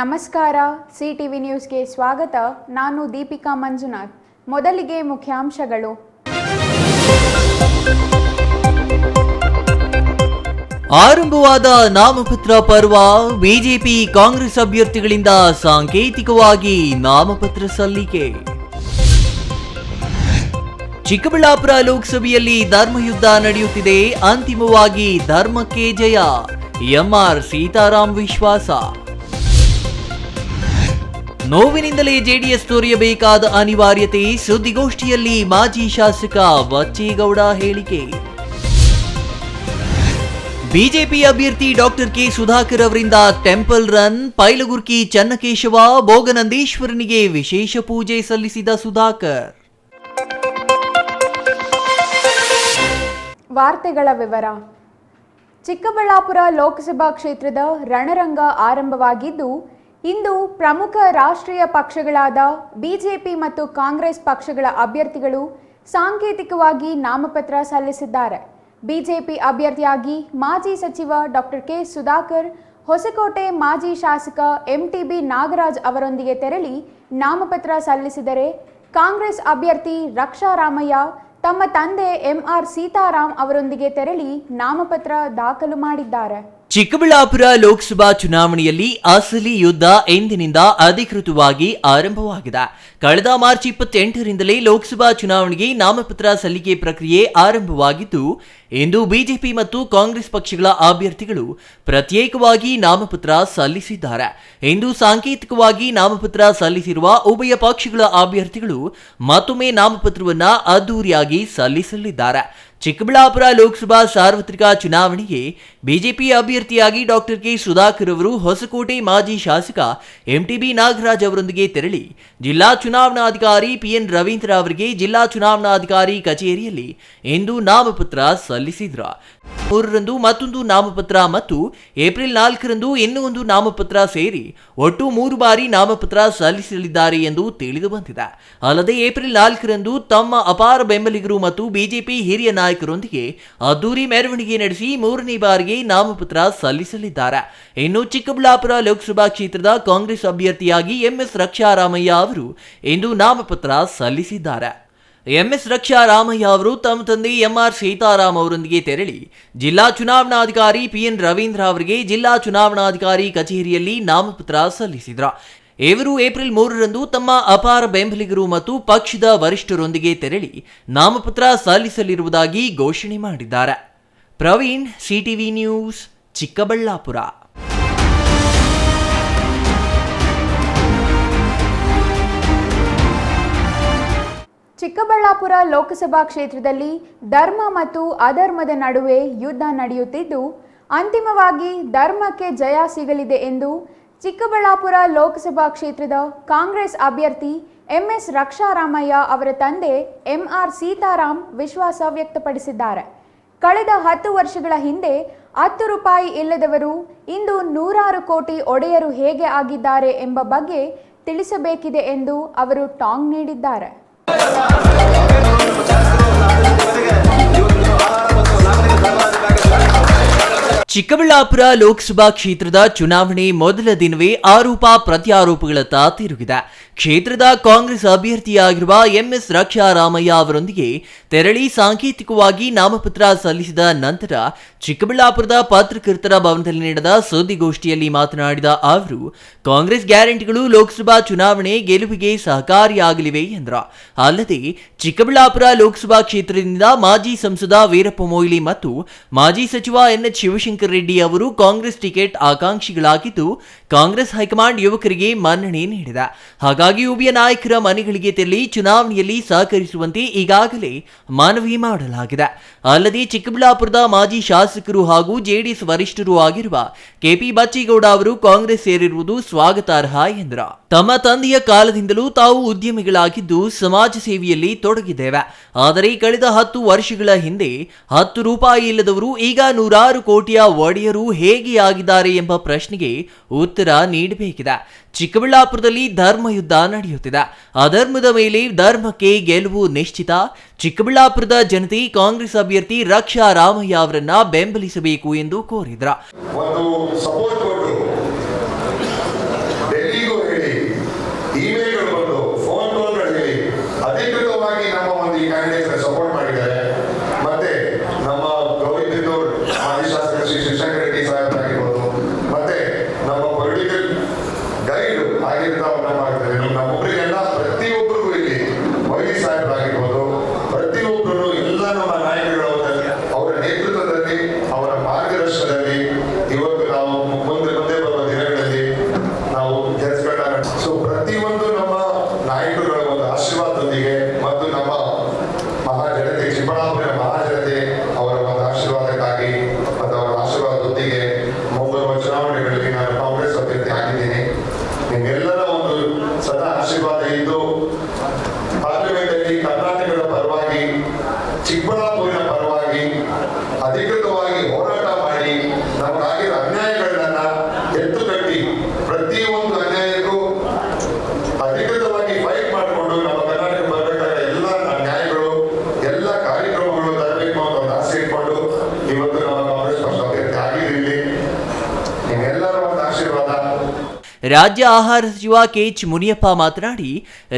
ನಮಸ್ಕಾರ, ಸಿಟಿವಿ ನ್ಯೂಸ್ಗೆ ಸ್ವಾಗತ. ನಾನು ದೀಪಿಕಾ ಮಂಜುನಾಥ್. ಮೊದಲಿಗೆ ಮುಖ್ಯಾಂಶಗಳು. ಆರಂಭವಾದ ನಾಮಪತ್ರ ಪರ್ವ. ಬಿಜೆಪಿ ಕಾಂಗ್ರೆಸ್ ಅಭ್ಯರ್ಥಿಗಳಿಂದ ಸಾಂಕೇತಿಕವಾಗಿ ನಾಮಪತ್ರ ಸಲ್ಲಿಕೆ. ಚಿಕ್ಕಬಳ್ಳಾಪುರ ಲೋಕಸಭೆಯಲ್ಲಿ ಧರ್ಮಯುದ್ಧ ನಡೆಯುತ್ತಿದೆ. ಅಂತಿಮವಾಗಿ ಧರ್ಮಕ್ಕೆ ಜಯ. ಎಂಆರ್ ಸೀತಾರಾಮ್ ವಿಶ್ವಾಸ. ನೋವಿನಿಂದಲೇ ಜೆಡಿಎಸ್ ತೋರಿಯಬೇಕಾದ ಅನಿವಾರ್ಯತೆ. ಸುದ್ದಿಗೋಷ್ಠಿಯಲ್ಲಿ ಮಾಜಿ ಶಾಸಕ ಬಚ್ಚೇಗೌಡ ಹೇಳಿಕೆ. ಬಿಜೆಪಿ ಅಭ್ಯರ್ಥಿ ಡಾಕ್ಟರ್ ಕೆ ಸುಧಾಕರ್ ಅವರಿಂದ ಟೆಂಪಲ್ ರನ್. ಪೈಲಗುರ್ಕಿ ಚನ್ನಕೇಶವ, ಭೋಗನಂದೀಶ್ವರನಿಗೆ ವಿಶೇಷ ಪೂಜೆ ಸಲ್ಲಿಸಿದ ಸುಧಾಕರ್. ವಾರ್ತೆಗಳ ವಿವರ. ಚಿಕ್ಕಬಳ್ಳಾಪುರ ಲೋಕಸಭಾ ಕ್ಷೇತ್ರದ ರಣರಂಗ ಆರಂಭವಾಗಿದ್ದು, ಇಂದು ಪ್ರಮುಖ ರಾಷ್ಟ್ರೀಯ ಪಕ್ಷಗಳಾದ ಬಿಜೆಪಿ ಮತ್ತು ಕಾಂಗ್ರೆಸ್ ಪಕ್ಷಗಳ ಅಭ್ಯರ್ಥಿಗಳು ಸಾಂಕೇತಿಕವಾಗಿ ನಾಮಪತ್ರ ಸಲ್ಲಿಸಿದ್ದಾರೆ. ಬಿಜೆಪಿ ಅಭ್ಯರ್ಥಿಯಾಗಿ ಮಾಜಿ ಸಚಿವ ಡಾಕ್ಟರ್ ಕೆ ಸುಧಾಕರ್ ಹೊಸಕೋಟೆ ಮಾಜಿ ಶಾಸಕ ಎಂಟಿಬಿ ನಾಗರಾಜ್ ಅವರೊಂದಿಗೆ ತೆರಳಿ ನಾಮಪತ್ರ ಸಲ್ಲಿಸಿದರೆ, ಕಾಂಗ್ರೆಸ್ ಅಭ್ಯರ್ಥಿ ರಕ್ಷಾ ರಾಮಯ್ಯ ತಮ್ಮ ತಂದೆ ಎಂಆರ್ ಸೀತಾರಾಮ್ ಅವರೊಂದಿಗೆ ತೆರಳಿ ನಾಮಪತ್ರ ದಾಖಲು ಮಾಡಿದ್ದಾರೆ. ಚಿಕ್ಕಬಳ್ಳಾಪುರ ಲೋಕಸಭಾ ಚುನಾವಣೆಯಲ್ಲಿ ಅಸಲಿ ಯುದ್ಧ ಎಂದಿನಿಂದ ಅಧಿಕೃತವಾಗಿ ಆರಂಭವಾಗಿದೆ. ಕಳೆದ ಮಾರ್ಚ್ 28ರಿಂದಲೇ ಲೋಕಸಭಾ ಚುನಾವಣೆಗೆ ನಾಮಪತ್ರ ಸಲ್ಲಿಕೆ ಪ್ರಕ್ರಿಯೆ ಆರಂಭವಾಗಿದ್ದು, ಇಂದು ಬಿಜೆಪಿ ಮತ್ತು ಕಾಂಗ್ರೆಸ್ ಪಕ್ಷಗಳ ಅಭ್ಯರ್ಥಿಗಳು ಪ್ರತ್ಯೇಕವಾಗಿ ನಾಮಪತ್ರ ಸಲ್ಲಿಸಿದ್ದಾರೆ. ಇಂದು ಸಾಂಕೇತಿಕವಾಗಿ ನಾಮಪತ್ರ ಸಲ್ಲಿಸಿರುವ ಉಭಯ ಪಕ್ಷಗಳ ಅಭ್ಯರ್ಥಿಗಳು ಮತ್ತೊಮ್ಮೆ ನಾಮಪತ್ರವನ್ನ ಅದ್ದೂರಿಯಾಗಿ ಸಲ್ಲಿಸಲಿದ್ದಾರೆ. ಚಿಕ್ಕಬಳ್ಳಾಪುರ ಲೋಕಸಭಾ ಸಾರ್ವತ್ರಿಕ ಚುನಾವಣೆಗೆ ಬಿಜೆಪಿ ಅಭ್ಯರ್ಥಿಯಾಗಿ ಡಾಕ್ಟರ್ ಕೆ ಸುಧಾಕರ್ ಅವರು ಹೊಸಕೋಟೆ ಮಾಜಿ ಶಾಸಕ ಎಂಟಿಬಿ ನಾಗರಾಜ್ ಅವರೊಂದಿಗೆ ತೆರಳಿ ಜಿಲ್ಲಾ ಚುನಾವಣಾಧಿಕಾರಿ ಪಿಎನ್ ರವೀಂದ್ರ ಅವರಿಗೆ ಜಿಲ್ಲಾ ಚುನಾವಣಾಧಿಕಾರಿ ಕಚೇರಿಯಲ್ಲಿ ಇಂದು ನಾಮಪತ್ರ ಸಲ್ಲಿಸಿದ್ರು. 3ರಂದು ಮತ್ತೊಂದು ನಾಮಪತ್ರ ಮತ್ತು ಏಪ್ರಿಲ್ 4ರಂದು ಇನ್ನೂ ಒಂದು ನಾಮಪತ್ರ ಸೇರಿ ಒಟ್ಟು 3 ಬಾರಿ ನಾಮಪತ್ರ ಸಲ್ಲಿಸಲಿದ್ದಾರೆ ಎಂದು ತಿಳಿದು ಬಂದಿದೆ. ಅಲ್ಲದೆ ಏಪ್ರಿಲ್ 4ರಂದು ತಮ್ಮ ಅಪಾರ ಬೆಂಬಲಿಗರು ಮತ್ತು ಬಿಜೆಪಿ ಹಿರಿಯ ನಾಯಕರೊಂದಿಗೆ ಅದ್ದೂರಿ ಮೆರವಣಿಗೆ ನಡೆಸಿ 3ನೇ ಬಾರಿಗೆ ನಾಮಪತ್ರ ಸಲ್ಲಿಸಲಿದ್ದಾರೆ. ಇನ್ನು ಚಿಕ್ಕಬಳ್ಳಾಪುರ ಲೋಕಸಭಾ ಕ್ಷೇತ್ರದ ಕಾಂಗ್ರೆಸ್ ಅಭ್ಯರ್ಥಿಯಾಗಿ ಎಂಎಸ್ ರಕ್ಷಾ ರಾಮಯ್ಯ ಅವರು ಇಂದು ನಾಮಪತ್ರ ಸಲ್ಲಿಸಿದ್ದಾರೆ. ಎಂಎಸ್ ರಕ್ಷಾ ರಾಮಯ್ಯ ಅವರು ತಮ್ಮ ತಂದೆ ಎಂಆರ್ ಸೀತಾರಾಮ್ ಅವರೊಂದಿಗೆ ತೆರಳಿ ಜಿಲ್ಲಾ ಚುನಾವಣಾಧಿಕಾರಿ ಪಿಎನ್ ರವೀಂದ್ರ ಅವರಿಗೆ ಜಿಲ್ಲಾ ಚುನಾವಣಾಧಿಕಾರಿ ಕಚೇರಿಯಲ್ಲಿ ನಾಮಪತ್ರ ಸಲ್ಲಿಸಿದ್ರು. ಇವರು ಏಪ್ರಿಲ್ 3ರಂದು ತಮ್ಮ ಅಪಾರ ಬೆಂಬಲಿಗರು ಮತ್ತು ಪಕ್ಷದ ವರಿಷ್ಠರೊಂದಿಗೆ ತೆರಳಿ ನಾಮಪತ್ರ ಸಲ್ಲಿಸಲಿರುವುದಾಗಿ ಘೋಷಣೆ ಮಾಡಿದ್ದಾರೆ. Praveen, CTV news, Chikkaballapur. ಚಿಕ್ಕಬಳ್ಳಾಪುರ ಲೋಕಸಭಾ ಕ್ಷೇತ್ರದಲ್ಲಿ ಧರ್ಮ ಮತ್ತು ಅಧರ್ಮದ ನಡುವೆ ಯುದ್ಧ ನಡೆಯುತ್ತಿದ್ದು, ಅಂತಿಮವಾಗಿ ಧರ್ಮಕ್ಕೆ ಜಯ ಸಿಗಲಿದೆ ಎಂದು ಚಿಕ್ಕಬಳ್ಳಾಪುರ ಲೋಕಸಭಾ ಕ್ಷೇತ್ರದ ಕಾಂಗ್ರೆಸ್ ಅಭ್ಯರ್ಥಿ ಎಂಎಸ್ ರಕ್ಷಾ ರಾಮಯ್ಯ ಅವರ ತಂದೆ ಎಂಆರ್ ಸೀತಾರಾಮ್ ವಿಶ್ವಾಸ ವ್ಯಕ್ತಪಡಿಸಿದ್ದಾರೆ. ಕಳೆದ 10 ವರ್ಷಗಳ ಹಿಂದೆ 10 ರೂಪಾಯಿ ಇಲ್ಲದವರು ಇಂದು 100 ಕೋಟಿ ಒಡೆಯರು ಹೇಗೆ ಆಗಿದ್ದಾರೆ ಎಂಬ ಬಗ್ಗೆ ತಿಳಿಸಬೇಕಿದೆ ಎಂದು ಅವರು ಟಾಂಗ್ ನೀಡಿದ್ದಾರೆ. ಚಿಕ್ಕಬಳ್ಳಾಪುರ ಲೋಕಸಭಾ ಕ್ಷೇತ್ರದ ಚುನಾವಣೆ ಮೊದಲ ದಿನವೇ ಆರೋಪ ಪ್ರತ್ಯಾರೋಪಗಳತ್ತ ತಿರುಗಿದೆ. ಕ್ಷೇತ್ರದ ಕಾಂಗ್ರೆಸ್ ಅಭ್ಯರ್ಥಿಯಾಗಿರುವ ಎಂಎಸ್ ರಕ್ಷಾ ರಾಮಯ್ಯ ಅವರೊಂದಿಗೆ ತೆರಳಿ ಸಾಂಕೇತಿಕವಾಗಿ ನಾಮಪತ್ರ ಸಲ್ಲಿಸಿದ ನಂತರ ಚಿಕ್ಕಬಳ್ಳಾಪುರದ ಪತ್ರಕರ್ತರ ಭವನದಲ್ಲಿ ನಡೆದ ಸುದ್ದಿಗೋಷ್ಠಿಯಲ್ಲಿ ಮಾತನಾಡಿದ ಅವರು, ಕಾಂಗ್ರೆಸ್ ಗ್ಯಾರಂಟಿಗಳು ಲೋಕಸಭಾ ಚುನಾವಣೆ ಗೆಲುವಿಗೆ ಸಹಕಾರಿಯಾಗಲಿವೆ ಎಂದರು. ಅಲ್ಲದೆ ಚಿಕ್ಕಬಳ್ಳಾಪುರ ಲೋಕಸಭಾ ಕ್ಷೇತ್ರದಿಂದ ಮಾಜಿ ಸಂಸದ ವೀರಪ್ಪ ಮೊಯ್ಲಿ ಮತ್ತು ಮಾಜಿ ಸಚಿವ ಎನ್ಎಚ್ ಶಿವಶಂಕರ್ ರೆಡ್ಡಿ ಅವರು ಕಾಂಗ್ರೆಸ್ ಟಿಕೆಟ್ ಆಕಾಂಕ್ಷಿಗಳಾಗಿದ್ದು, ಕಾಂಗ್ರೆಸ್ ಹೈಕಮಾಂಡ್ ಯುವಕರಿಗೆ ಮನ್ನಣೆ ನೀಡಿದೆ. ಹಾಗಾಗಿ ಉಭಯ ನಾಯಕರ ಮನೆಗಳಿಗೆ ತೆರಳಿ ಚುನಾವಣೆಯಲ್ಲಿ ಸಹಕರಿಸುವಂತೆ ಈಗಾಗಲೇ ಮನವಿ ಮಾಡಲಾಗಿದೆ. ಅಲ್ಲದೆ ಚಿಕ್ಕಬಳ್ಳಾಪುರದ ಮಾಜಿ ಶಾಸಕರು ಹಾಗೂ ಜೆಡಿಎಸ್ ವರಿಷ್ಠರು ಆಗಿರುವ ಕೆಪಿ ಬಚ್ಚೇಗೌಡ ಅವರು ಕಾಂಗ್ರೆಸ್ ಸೇರಿರುವುದು ಸ್ವಾಗತಾರ್ಹ ಎಂದರು. ತಮ್ಮ ತಂದೆಯ ಕಾಲದಿಂದಲೂ ತಾವು ಉದ್ಯಮಿಗಳಾಗಿದ್ದು ಸಮಾಜ ಸೇವೆಯಲ್ಲಿ ತೊಡಗಿದ್ದೇವೆ. ಆದರೆ ಕಳೆದ 10 ವರ್ಷಗಳ ಹಿಂದೆ 10 ರೂಪಾಯಿ ಇಲ್ಲದವರು ಈಗ 100 ಕೋಟಿಯ ಒಡೆಯರು ಹೇಗೆ ಆಗಿದ್ದಾರೆ ಎಂಬ ಪ್ರಶ್ನೆಗೆ ಉತ್ತರ ನೀಡಬೇಕಿದೆ. ಚಿಕ್ಕಬಳ್ಳಾಪುರದಲ್ಲಿ ಧರ್ಮ ಯುದ್ಧ ನಡೆಯುತ್ತಿದೆ. ಅಧರ್ಮದ ಮೇಲೆ ಧರ್ಮಕ್ಕೆ ಗೆಲುವು ನಿಶ್ಚಿತ. ಚಿಕ್ಕಬಳ್ಳಾಪುರದ ಜನತೆ ಕಾಂಗ್ರೆಸ್ ಅಭ್ಯರ್ಥಿ ರಕ್ಷಾ ರಾಮಯ್ಯ ಅವರನ್ನ ಬೆಂಬಲಿಸಬೇಕು ಎಂದು ಕೋರಿದ್ರು. ಪರವಾಗಿ ಅಧಿಕೃತವಾಗಿ ಹೋರಾಟ ಮಾಡಿ ನಮಗಾಗಿರೋ ಅನ್ಯಾಯಗಳನ್ನ ಎತ್ತು ಕಟ್ಟಿ ಪ್ರತಿಯೊಂದು ಅನ್ಯಾಯಕ್ಕೂ ಅಧಿಕೃತವಾಗಿ ಫೈಟ್ ಮಾಡಿಕೊಂಡು ನಮ್ಮ ಕರ್ನಾಟಕ ಬರಬೇಕಾದ ಎಲ್ಲ ನ್ಯಾಯಗಳು ಎಲ್ಲ ಕಾರ್ಯಕ್ರಮಗಳು ತರಬೇಕು ಅಂತ ಒಂದು ಆಸೆ ಇಟ್ಕೊಂಡು ಇವತ್ತು ನಮ್ಮ ಕಾಂಗ್ರೆಸ್ ಪಕ್ಷ ಅಭ್ಯರ್ಥಿ ಆಗಿರಲಿ. ನಿಮ್ಮೆಲ್ಲರ ಒಂದು ಆಶೀರ್ವಾದ. ರಾಜ್ಯ ಆಹಾರ ಸಚಿವ ಕೆಎಚ್ ಮುನಿಯಪ್ಪ ಮಾತನಾಡಿ,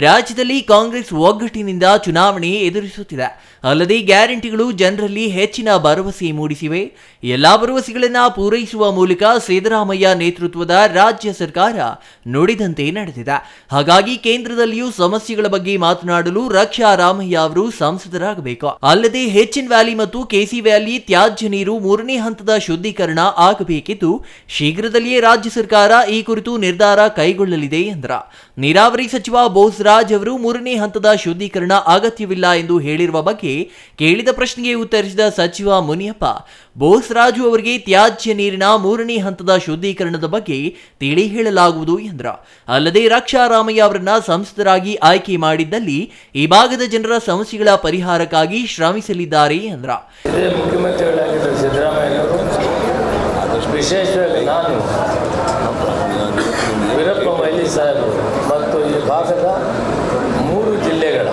ರಾಜ್ಯದಲ್ಲಿ ಕಾಂಗ್ರೆಸ್ ಒಗ್ಗಟ್ಟಿನಿಂದ ಚುನಾವಣೆ ಎದುರಿಸುತ್ತಿದೆ. ಅಲ್ಲದೆ ಗ್ಯಾರಂಟಿಗಳು ಜನರಲ್ಲಿ ಹೆಚ್ಚಿನ ಭರವಸೆ ಮೂಡಿಸಿವೆ. ಎಲ್ಲಾ ಭರವಸೆಗಳನ್ನು ಪೂರೈಸುವ ಮೂಲಕ ಸಿದ್ದರಾಮಯ್ಯ ನೇತೃತ್ವದ ರಾಜ್ಯ ಸರ್ಕಾರ ನುಡಿದಂತೆ ನಡೆದಿದೆ. ಹಾಗಾಗಿ ಕೇಂದ್ರದಲ್ಲಿಯೂ ಸಮಸ್ಯೆಗಳ ಬಗ್ಗೆ ಮಾತನಾಡಲು ರಕ್ಷಾ ರಾಮಯ್ಯ ಅವರು ಸಂಸದರಾಗಬೇಕು. ಅಲ್ಲದೆ ಹೆಚ್ಎನ್ ವ್ಯಾಲಿ ಮತ್ತು ಕೆಸಿ ವ್ಯಾಲಿ ತ್ಯಾಜ್ಯ ನೀರು 3ನೇ ಹಂತದ ಶುದ್ಧೀಕರಣ ಆಗಬೇಕಿದ್ದು ಶೀಘ್ರದಲ್ಲಿಯೇ ರಾಜ್ಯ ಸರ್ಕಾರ ಈ ಕುರಿತು ನಿರ್ಧಾರ ಕೈಗೊಳ್ಳಲಿದೆ ಎಂದರ. ನೀರಾವರಿ ಸಚಿವ ಬೋಸರಾಜ್ ಅವರು 3ನೇ ಹಂತದ ಶುದ್ಧೀಕರಣ ಅಗತ್ಯವಿಲ್ಲ ಎಂದು ಹೇಳಿರುವ ಬಗ್ಗೆ ಕೇಳಿದ ಪ್ರಶ್ನೆಗೆ ಉತ್ತರಿಸಿದ ಸಚಿವ ಮುನಿಯಪ್ಪ, ಬೋಸರಾಜು ಅವರಿಗೆ ತ್ಯಾಜ್ಯ ನೀರಿನ 3ನೇ ಹಂತದ ಶುದ್ಧೀಕರಣದ ಬಗ್ಗೆ ತಿಳಿ ಹೇಳಲಾಗುವುದು ಎಂದರ. ಅಲ್ಲದೆ ರಕ್ಷಾ ರಾಮಯ್ಯ ಅವರನ್ನ ಸಂಸದರಾಗಿ ಆಯ್ಕೆ ಮಾಡಿದ್ದಲ್ಲಿ ಈ ಭಾಗದ ಜನರ ಸಮಸ್ಯೆಗಳ ಪರಿಹಾರಕ್ಕಾಗಿ ಶ್ರಮಿಸಲಿದ್ದಾರೆ ಎಂದ್ರ. ಮುಖ್ಯಮಂತ್ರಿಗಳಾಗಿದ್ದ ಸಿದ್ದರಾಮಯ್ಯನವರು ವಿಶೇಷವಾಗಿ ನಾನು ವೀರಪ್ಪ ಮೊಯ್ಲಿ ಸಾಹೇಬರು ಮತ್ತು ಈ ಭಾಗದ 3 ಜಿಲ್ಲೆಗಳ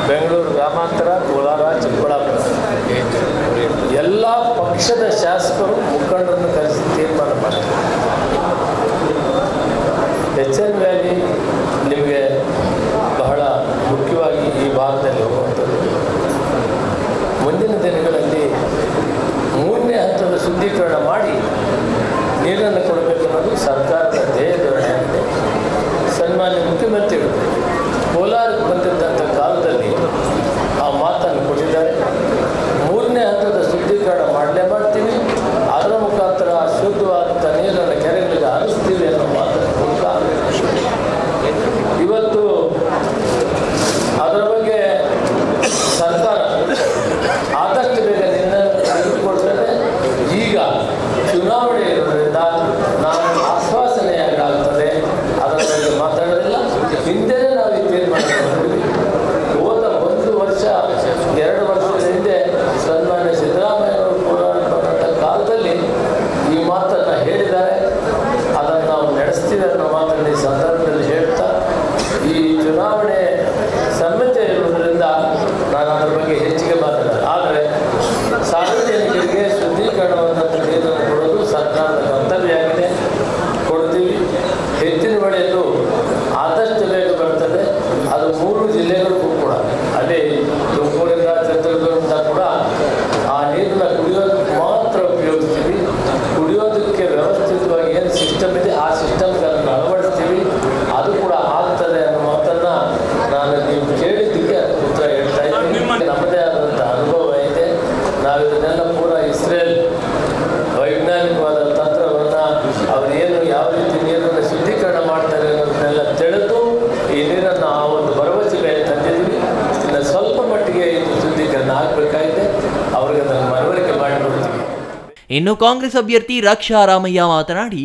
ಬೆಂಗಳೂರು ಗ್ರಾಮಾಂತರ, ಕೋಲಾರ, ಚಿಕ್ಕಬಳ್ಳಾಪುರ ಎಲ್ಲ ಪಕ್ಷದ ಶಾಸಕರು ಮುಖಂಡರನ್ನು ಕರೆಸಿ ತೀರ್ಮಾನ ಮಾಡ್ತಾರೆ. ಹೆಚ್ಎನ್ ವ್ಯಾಲಿ ನಿಮಗೆ ಬಹಳ ಮುಖ್ಯವಾಗಿ ಈ ಭಾಗದಲ್ಲಿ ಹೋಗುವಂಥದ್ದು. ಮುಂದಿನ ದಿನಗಳಲ್ಲಿ 3ನೇ ಹಂತದ ಶುದ್ಧೀಕರಣ ಮಾಡಿ ನೀರನ್ನು ಕೊಡಬೇಕು ಅನ್ನೋದು ಸರ್ಕಾರದ ಧ್ಯೇಯ ಧೋರಣೆ ಆಗಿದೆ. ಸನ್ಮಾನ್ಯ ಮುಖ್ಯಮಂತ್ರಿಗಳು ಕೋಲಾರಕ್ಕೆ ಬಂದಿದ್ದಂಥ ಕಾಲದಲ್ಲಿ ಆ ಮಾತನ್ನು ಕೊಟ್ಟಿದ್ದಾರೆ. 3ನೇ ಹಂತದ ಶುದ್ಧೀಕರಣ ಮಾಡಲೇ ಮಾಡ್ತೀವಿ, ಅದರ ಮುಖಾಂತರ ಶುದ್ಧವಾದಂಥ ನೀರನ್ನು ಕೆರೆಗಳಿಗೆ ಹರಿಸ್ತೀವಿ ಅನ್ನೋ ಮಾತನ್ನು ಮೂಲಕ ಇವತ್ತು ಅದರ ಬಗ್ಗೆ ಸರ್ಕಾರ ಆದಷ್ಟು ಬೇಗ ನಿರ್ಣಯ ತೆಗೆದುಕೊಳ್ತದೆ. ಈಗ ಚುನಾವಣೆ ಇರೋದ್ರಿಂದ ನಾನು ಆಶ್ವಾಸನೆಯಾಗ್ತದೆ, ಅದರ ಬಗ್ಗೆ ಮಾತಾಡೋದಿಲ್ಲ. ಹಿಂದೆನೇ ನಾವು ಈ ತೀರ್ಮಾನ ಮಾಡಿದ್ವಿ. ಹೋದ 1 ವರ್ಷ 2 ವರ್ಷದ ಹಿಂದೆ ಸನ್ಮಾನ್ಯ ಸಿದ್ದರಾಮಯ್ಯವರು ಹೋರಾಟ ಕಾಲದಲ್ಲಿ ಈ ಮಾತನ್ನು ಹೇಳಿದ್ದಾರೆ. ಅದನ್ನು ನಾವು ನಡೆಸ್ತೀವಿ ಅನ್ನೋ ಮಾತನ್ನು ಈ ಸಂದರ್ಭದಲ್ಲಿ ಹೇಳ್ತಾ, ಈ ಚುನಾವಣೆ ಸಮ್ಮತಿ ಇರುವುದರಿಂದ ನಾನು ಅದರ ಬಗ್ಗೆ ಹೆಚ್ಚಿಗೆ ಮಾತಾಡೋದು. ಆದರೆ ಸಾರ್ವಜನಿಕರಿಗೆ ಶುದ್ಧೀಕರಣವಾದಂಥ ನೀರನ್ನು ಕೊಡೋದು ಸರ್ಕಾರದ ಕರ್ತವ್ಯ ಆಗಿದೆ, ಕೊಡ್ತೀವಿ. ಹೆಚ್ಚಿನ ಬೆಳೆಯಲು ಆದಷ್ಟು ಬೇಗ ಬರ್ತದೆ. ಅದು 3 ಜಿಲ್ಲೆಗಳಿಗೂ ಕೂಡ, ಅಲ್ಲೇ ತುಮಕೂರಿಂದ ಚಿತ್ರದುರ್ಗದಿಂದ ಕೂಡ ಆ ನೀರನ್ನ ಕುಡಿಯೋದಕ್ಕೆ ಮಾತ್ರ ಉಪಯೋಗಿಸ್ತೀವಿ. ಕುಡಿಯೋದಕ್ಕೆ ವ್ಯವಸ್ಥಿತವಾಗಿ ಏನು ಸಿಸ್ಟಮ್ ಇದೆ ಆ ಸಿಸ್ಟಮ್ಗಳನ್ನು ಅಳವಡಿಸ್ತೀವಿ. ಅದು ಕೂಡ ಆಗ್ತದೆ ಅನ್ನೋ ಮಾತನ್ನು ನಾನು ನೀವು ಕೇಳಿದ್ದಕ್ಕೆ ಉತ್ತರ ಹೇಳ್ತಾ ಇದ್ದೀನಿ. ನಮ್ಮದೇ ಆದಂಥ ಅನುಭವ ಇದೆ. ನಾವು ಇದನ್ನೆಲ್ಲ ಪೂರ ಇಸ್ರೇಲ್ ವೈಜ್ಞಾನಿಕವಾದ ತಂತ್ರವನ್ನು ಅವರು ಏನು ಯಾವ ರೀತಿ ನೀರನ್ನು ಶುದ್ಧೀಕರಣ ಮಾಡ್ತಾರೆ ಅನ್ನೋದನ್ನೆಲ್ಲ ತಿಳಿದು ಈ ನೀರನ್ನು ಆ ಒಂದು ಭರವಸೆ ಮೇಲೆ ತಂದಿದ್ವಿ. ಇನ್ನು ಸ್ವಲ್ಪ ಮಟ್ಟಿಗೆ ಇದು ಶುದ್ಧೀಕರಣ ಆಗಬೇಕಾಗಿದೆ. ಅವ್ರಿಗೆ ಅದನ್ನು ಮನವರಿಕೆ ಮಾಡಿಕೊಡ್ತೀವಿ. ಇನ್ನು ಕಾಂಗ್ರೆಸ್ ಅಭ್ಯರ್ಥಿ ರಕ್ಷಾ ರಾಮಯ್ಯ ಮಾತನಾಡಿ,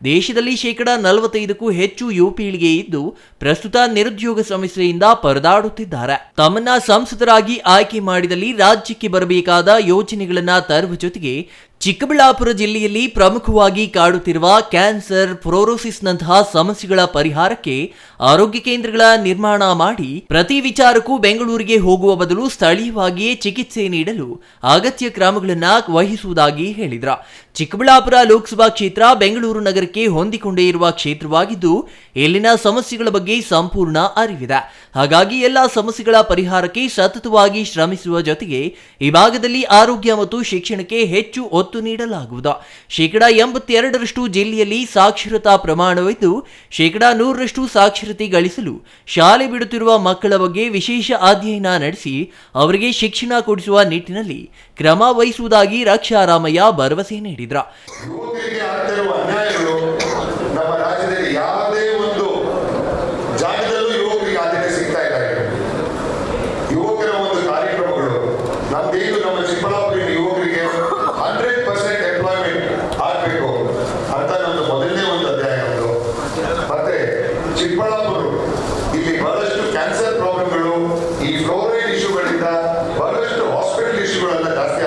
ದೇಶದಲ್ಲಿ 45%ಕ್ಕೂ ಹೆಚ್ಚು ಯುವ ಪೀಳಿಗೆ ಇದ್ದು ಪ್ರಸ್ತುತ ನಿರುದ್ಯೋಗ ಸಮಸ್ಯೆಯಿಂದ ಪರದಾಡುತ್ತಿದ್ದಾರೆ. ತಮ್ಮನ್ನ ಸಂಸದರಾಗಿ ಆಯ್ಕೆ ಮಾಡಿದಲ್ಲಿ ರಾಜ್ಯಕ್ಕೆ ಬರಬೇಕಾದ ಯೋಜನೆಗಳನ್ನ ತರುವ ಜೊತೆಗೆ ಚಿಕ್ಕಬಳ್ಳಾಪುರ ಜಿಲ್ಲೆಯಲ್ಲಿ ಪ್ರಮುಖವಾಗಿ ಕಾಡುತ್ತಿರುವ ಕ್ಯಾನ್ಸರ್, ಫ್ಲೋರೋಸಿಸ್ನಂತಹ ಸಮಸ್ಯೆಗಳ ಪರಿಹಾರಕ್ಕೆ ಆರೋಗ್ಯ ಕೇಂದ್ರಗಳ ನಿರ್ಮಾಣ ಮಾಡಿ ಪ್ರತಿ ವಿಚಾರಕ್ಕೂ ಬೆಂಗಳೂರಿಗೆ ಹೋಗುವ ಬದಲು ಸ್ಥಳೀಯವಾಗಿಯೇ ಚಿಕಿತ್ಸೆ ನೀಡಲು ಅಗತ್ಯ ಕ್ರಮಗಳನ್ನು ವಹಿಸುವುದಾಗಿ ಹೇಳಿದರು. ಚಿಕ್ಕಬಳ್ಳಾಪುರ ಲೋಕಸಭಾ ಕ್ಷೇತ್ರ ಬೆಂಗಳೂರು ನಗರಕ್ಕೆ ಹೊಂದಿಕೊಂಡೇ ಇರುವ ಕ್ಷೇತ್ರವಾಗಿದ್ದು ಇಲ್ಲಿನ ಸಮಸ್ಯೆಗಳ ಬಗ್ಗೆ ಸಂಪೂರ್ಣ ಅರಿವಿದೆ. ಹಾಗಾಗಿ ಎಲ್ಲ ಸಮಸ್ಯೆಗಳ ಪರಿಹಾರಕ್ಕೆ ಸತತವಾಗಿ ಶ್ರಮಿಸುವ ಜೊತೆಗೆ ಈ ಭಾಗದಲ್ಲಿ ಆರೋಗ್ಯ ಮತ್ತು ಶಿಕ್ಷಣಕ್ಕೆ ಹೆಚ್ಚು ಒತ್ತು ನೀಡಲಾಗುವುದು. 82% ಜಿಲ್ಲೆಯಲ್ಲಿ ಸಾಕ್ಷರತಾ ಪ್ರಮಾಣವಿದ್ದು 100% ಸಾಕ್ಷರತೆ ಗಳಿಸಲು ಶಾಲೆ ಬಿಡುತ್ತಿರುವ ಮಕ್ಕಳ ಬಗ್ಗೆ ವಿಶೇಷ ಅಧ್ಯಯನ ನಡೆಸಿ ಅವರಿಗೆ ಶಿಕ್ಷಣ ಕೊಡಿಸುವ ನಿಟ್ಟಿನಲ್ಲಿ ಕ್ರಮ ವಹಿಸುವುದಾಗಿ ರಕ್ಷಾ ರಾಮಯ್ಯ ಭರವಸೆ ನೀಡಿದರು. ಯುವಕರಿಗೆ ಆಗ್ತಿರುವ ಅನ್ಯಾಯಗಳು ನಮ್ಮ ರಾಜ್ಯದಲ್ಲಿ ಯಾವುದೇ ಒಂದು ಜಾಗದಲ್ಲೂ ಯುವಕರಿಗೆ ಆದ್ಯತೆ ಸಿಗ್ತಾ ಇಲ್ಲ. ಯುವಕರ ಒಂದು ಕಾರ್ಯಕ್ರಮಗಳು ನಮ್ದೇನು ನಮ್ಮ ಚಿಕ್ಕಬಳ್ಳಾಪುರ ಯುವಕರಿಗೆ 100% ಎಂಪ್ಲಾಯ್ಮೆಂಟ್ ಆಗಬೇಕು ಅಂತ ನಮ್ದು ಮೊದಲನೇ ಒಂದು ಅಧ್ಯಾಯ. ಮತ್ತೆ ಚಿಕ್ಕಬಳ್ಳಾಪುರ ಇಲ್ಲಿ ಬಹಳಷ್ಟು ಕ್ಯಾನ್ಸರ್ ಪ್ರಾಬ್ಲಮ್ಗಳು, ಈ ಫ್ಲೋರೈಡ್ ಇಶ್ಯೂಗಳಿಂದ ಬಹಳಷ್ಟು ಹಾಸ್ಪಿಟಲ್ ಇಶ್ಯೂಗಳೆಲ್ಲ ಜಾಸ್ತಿ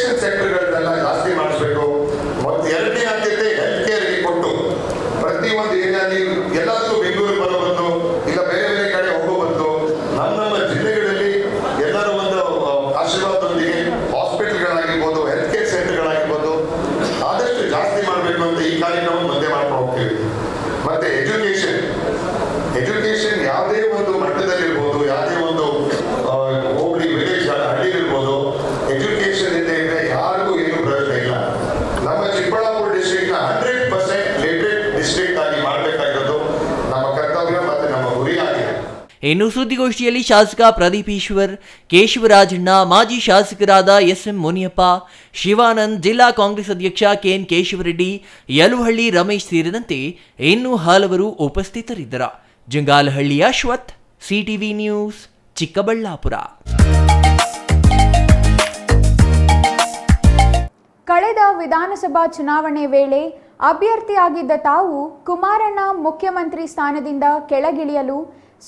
ಎಜುಕೇಶನ್ ಸೆಕ್ಟರ್ಗಳನ್ನೆಲ್ಲ ಜಾಸ್ತಿ ಮಾಡಿಸ್ಬೇಕು. ಮತ್ತು ಎರಡನೇ ಆದ್ಯತೆ ಹೆಲ್ತ್ ಕೇರ್ಗೆ ಕೊಟ್ಟು ಪ್ರತಿಯೊಂದು ಏರಿಯಾದಲ್ಲಿ ಎಲ್ಲಾದ್ರೂ ಬೆಂಗಳೂರಿಗೆ ಬರೋ ಬಂದು ಇಲ್ಲ ಬೇರೆ ಬೇರೆ ಕಡೆ ಹೋಗೋ ಬಂದು ನಮ್ಮ ಜಿಲ್ಲೆಗಳಲ್ಲಿ ಎಲ್ಲರೂ ಒಂದು ಆಶೀರ್ವಾದದೊಂದಿಗೆ ಹಾಸ್ಪಿಟಲ್ಗಳಾಗಿರ್ಬೋದು, ಹೆಲ್ತ್ ಕೇರ್ ಸೆಂಟರ್ಗಳಾಗಿರ್ಬೋದು ಆದಷ್ಟು ಜಾಸ್ತಿ ಮಾಡಬೇಕು ಅಂತ ಈ ಕಾರ್ಯಕ್ರಮ ಮುಂದೆ ಮಾಡ್ಕೊಂಡು ಹೋಗ್ತೀವಿ. ಮತ್ತೆ ಎಜುಕೇಶನ್ ಯಾವುದೇ ಒಂದು ಮಟ್ಟದಲ್ಲಿರ್ಬೋದು, ಯಾವುದೇ ಒಂದು ಹೋಬಳಿ ವಿಲೇಜ್ ಹಳ್ಳಿಲಿರ್ಬೋದು, ಎಜುಕೇಶನ್ ಇದ್ದರೆ ಯಾರಿಗೂ ಏನು ಪ್ರಯೋಜನ ಇಲ್ಲ. ನಮ್ಮ ಚಿಕ್ಕಬಳ್ಳಾಪುರ ಡಿಸ್ಟ್ರಿಕ್ಟ್ 100% ಲಿಟರೇಟ್ ಡಿಸ್ಟ್ರಿಕ್ಟ್ ಆಗಿ ಮಾಡಬೇಕಾಗಿರೋದು ನಮ್ಮ ಕರ್ತವ್ಯ ಮತ್ತು ನಮ್ಮ ಗುರಿ ಆಗಿದೆ. ಇನ್ನು ಸುದ್ದಿಗೋಷ್ಠಿಯಲ್ಲಿ ಶಾಸಕ ಪ್ರದೀಪ್ ಈಶ್ವರ್, ಕೇಶವರಾಜಣ್ಣ, ಮಾಜಿ ಶಾಸಕರಾದ ಎಸ್ಎಂ ಮುನಿಯಪ್ಪ, ಶಿವಾನಂದ್, ಜಿಲ್ಲಾ ಕಾಂಗ್ರೆಸ್ ಅಧ್ಯಕ್ಷ ಕೆಎನ್ ಕೇಶವರೆಡ್ಡಿ, ಯಲುಹಳ್ಳಿ ರಮೇಶ್ ಸೇರಿದಂತೆ ಇನ್ನೂ ಹಲವರು ಉಪಸ್ಥಿತರಿದ್ದರು. Jangalahalli Ashwath, CTV news, Chikkaballapur. ಕಳೆದ ವಿಧಾನಸಭಾ ಚುನಾವಣೆ ವೇಳೆ ಅಭ್ಯರ್ಥಿಯಾಗಿದ್ದ ತಾವು ಕುಮಾರಣ್ಣ ಮುಖ್ಯಮಂತ್ರಿ ಸ್ಥಾನದಿಂದ ಕೆಳಗಿಳಿಯಲು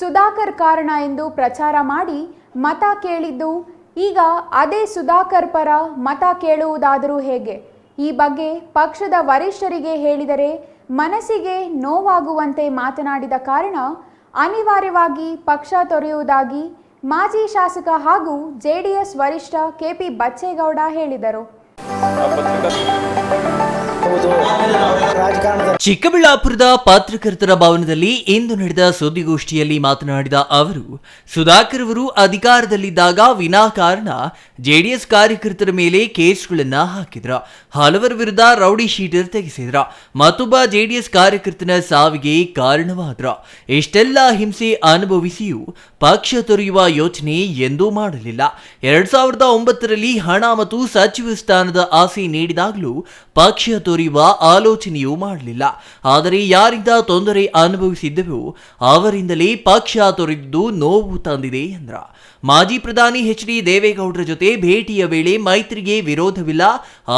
ಸುಧಾಕರ್ ಕಾರಣ ಎಂದು ಪ್ರಚಾರ ಮಾಡಿ ಮತ ಕೇಳಿದ್ದು, ಈಗ ಅದೇ ಸುಧಾಕರ್ ಪರ ಮತ ಕೇಳುವುದಾದರೂ ಹೇಗೆ? ಈ ಬಗ್ಗೆ ಪಕ್ಷದ ವರಿಷ್ಠರಿಗೆ ಹೇಳಿದರೆ ಮನಸ್ಸಿಗೆ ನೋವಾಗುವಂತೆ ಮಾತನಾಡಿದ ಕಾರಣ ಅನಿವಾರ್ಯವಾಗಿ ಪಕ್ಷ ತೊರೆಯುವುದಾಗಿ ಮಾಜಿ ಶಾಸಕ ಹಾಗೂ ಜೆಡಿಎಸ್ ವರಿಷ್ಠ ಕೆಪಿ ಬಚ್ಚೇಗೌಡ ಹೇಳಿದರು. ಚಿಕ್ಕಬಳ್ಳಾಪುರದ ಪತ್ರಕರ್ತರ ಭವನದಲ್ಲಿ ಇಂದು ನಡೆದ ಸುದ್ದಿಗೋಷ್ಠಿಯಲ್ಲಿ ಮಾತನಾಡಿದ ಅವರು, ಸುಧಾಕರ್ ಅವರು ಅಧಿಕಾರದಲ್ಲಿದ್ದಾಗ ವಿನಾಕಾರಣ ಜೆಡಿಎಸ್ ಕಾರ್ಯಕರ್ತರ ಮೇಲೆ ಕೇಸ್ಗಳನ್ನ ಹಾಕಿದ್ರ, ಹಲವರ ವಿರುದ್ಧ ರೌಡಿ ಶೀಟರ್ ತೆಗೆಸಿದ್ರ, ಮತ್ತೊಬ್ಬ ಜೆಡಿಎಸ್ ಕಾರ್ಯಕರ್ತನ ಸಾವಿಗೆ ಕಾರಣವಾದ್ರ. ಇಷ್ಟೆಲ್ಲ ಹಿಂಸೆ ಅನುಭವಿಸಿಯೂ ಪಕ್ಷ ತೊರೆಯುವ ಯೋಚನೆ ಎಂದೂ ಮಾಡಲಿಲ್ಲ. 2009ರಲ್ಲಿ ಹಣ ಮತ್ತು ಸಚಿವ ಸ್ಥಾನದ ಆಸೆ ನೀಡಿದಾಗಲೂ ಪಕ್ಷ ತೊರೆಯುವ ಆಲೋಚನೆಯೂ ಮಾಡಲಿಲ್ಲ. ಆದರೆ ಯಾರಿಂದ ತೊಂದರೆ ಅನುಭವಿಸಿದ್ದೆವೋ ಅವರಿಂದಲೇ ಪಕ್ಷ ತೊರೆದು ನೋವು ತಂದಿದೆ ಎಂದ್ರ. ಮಾಜಿ ಪ್ರಧಾನಿ ಎಚ್.ಡಿ. ದೇವೇಗೌಡರ ಜೊತೆ ಭೇಟಿಯ ವೇಳೆ ಮೈತ್ರಿಗೆ ವಿರೋಧವಿಲ್ಲ,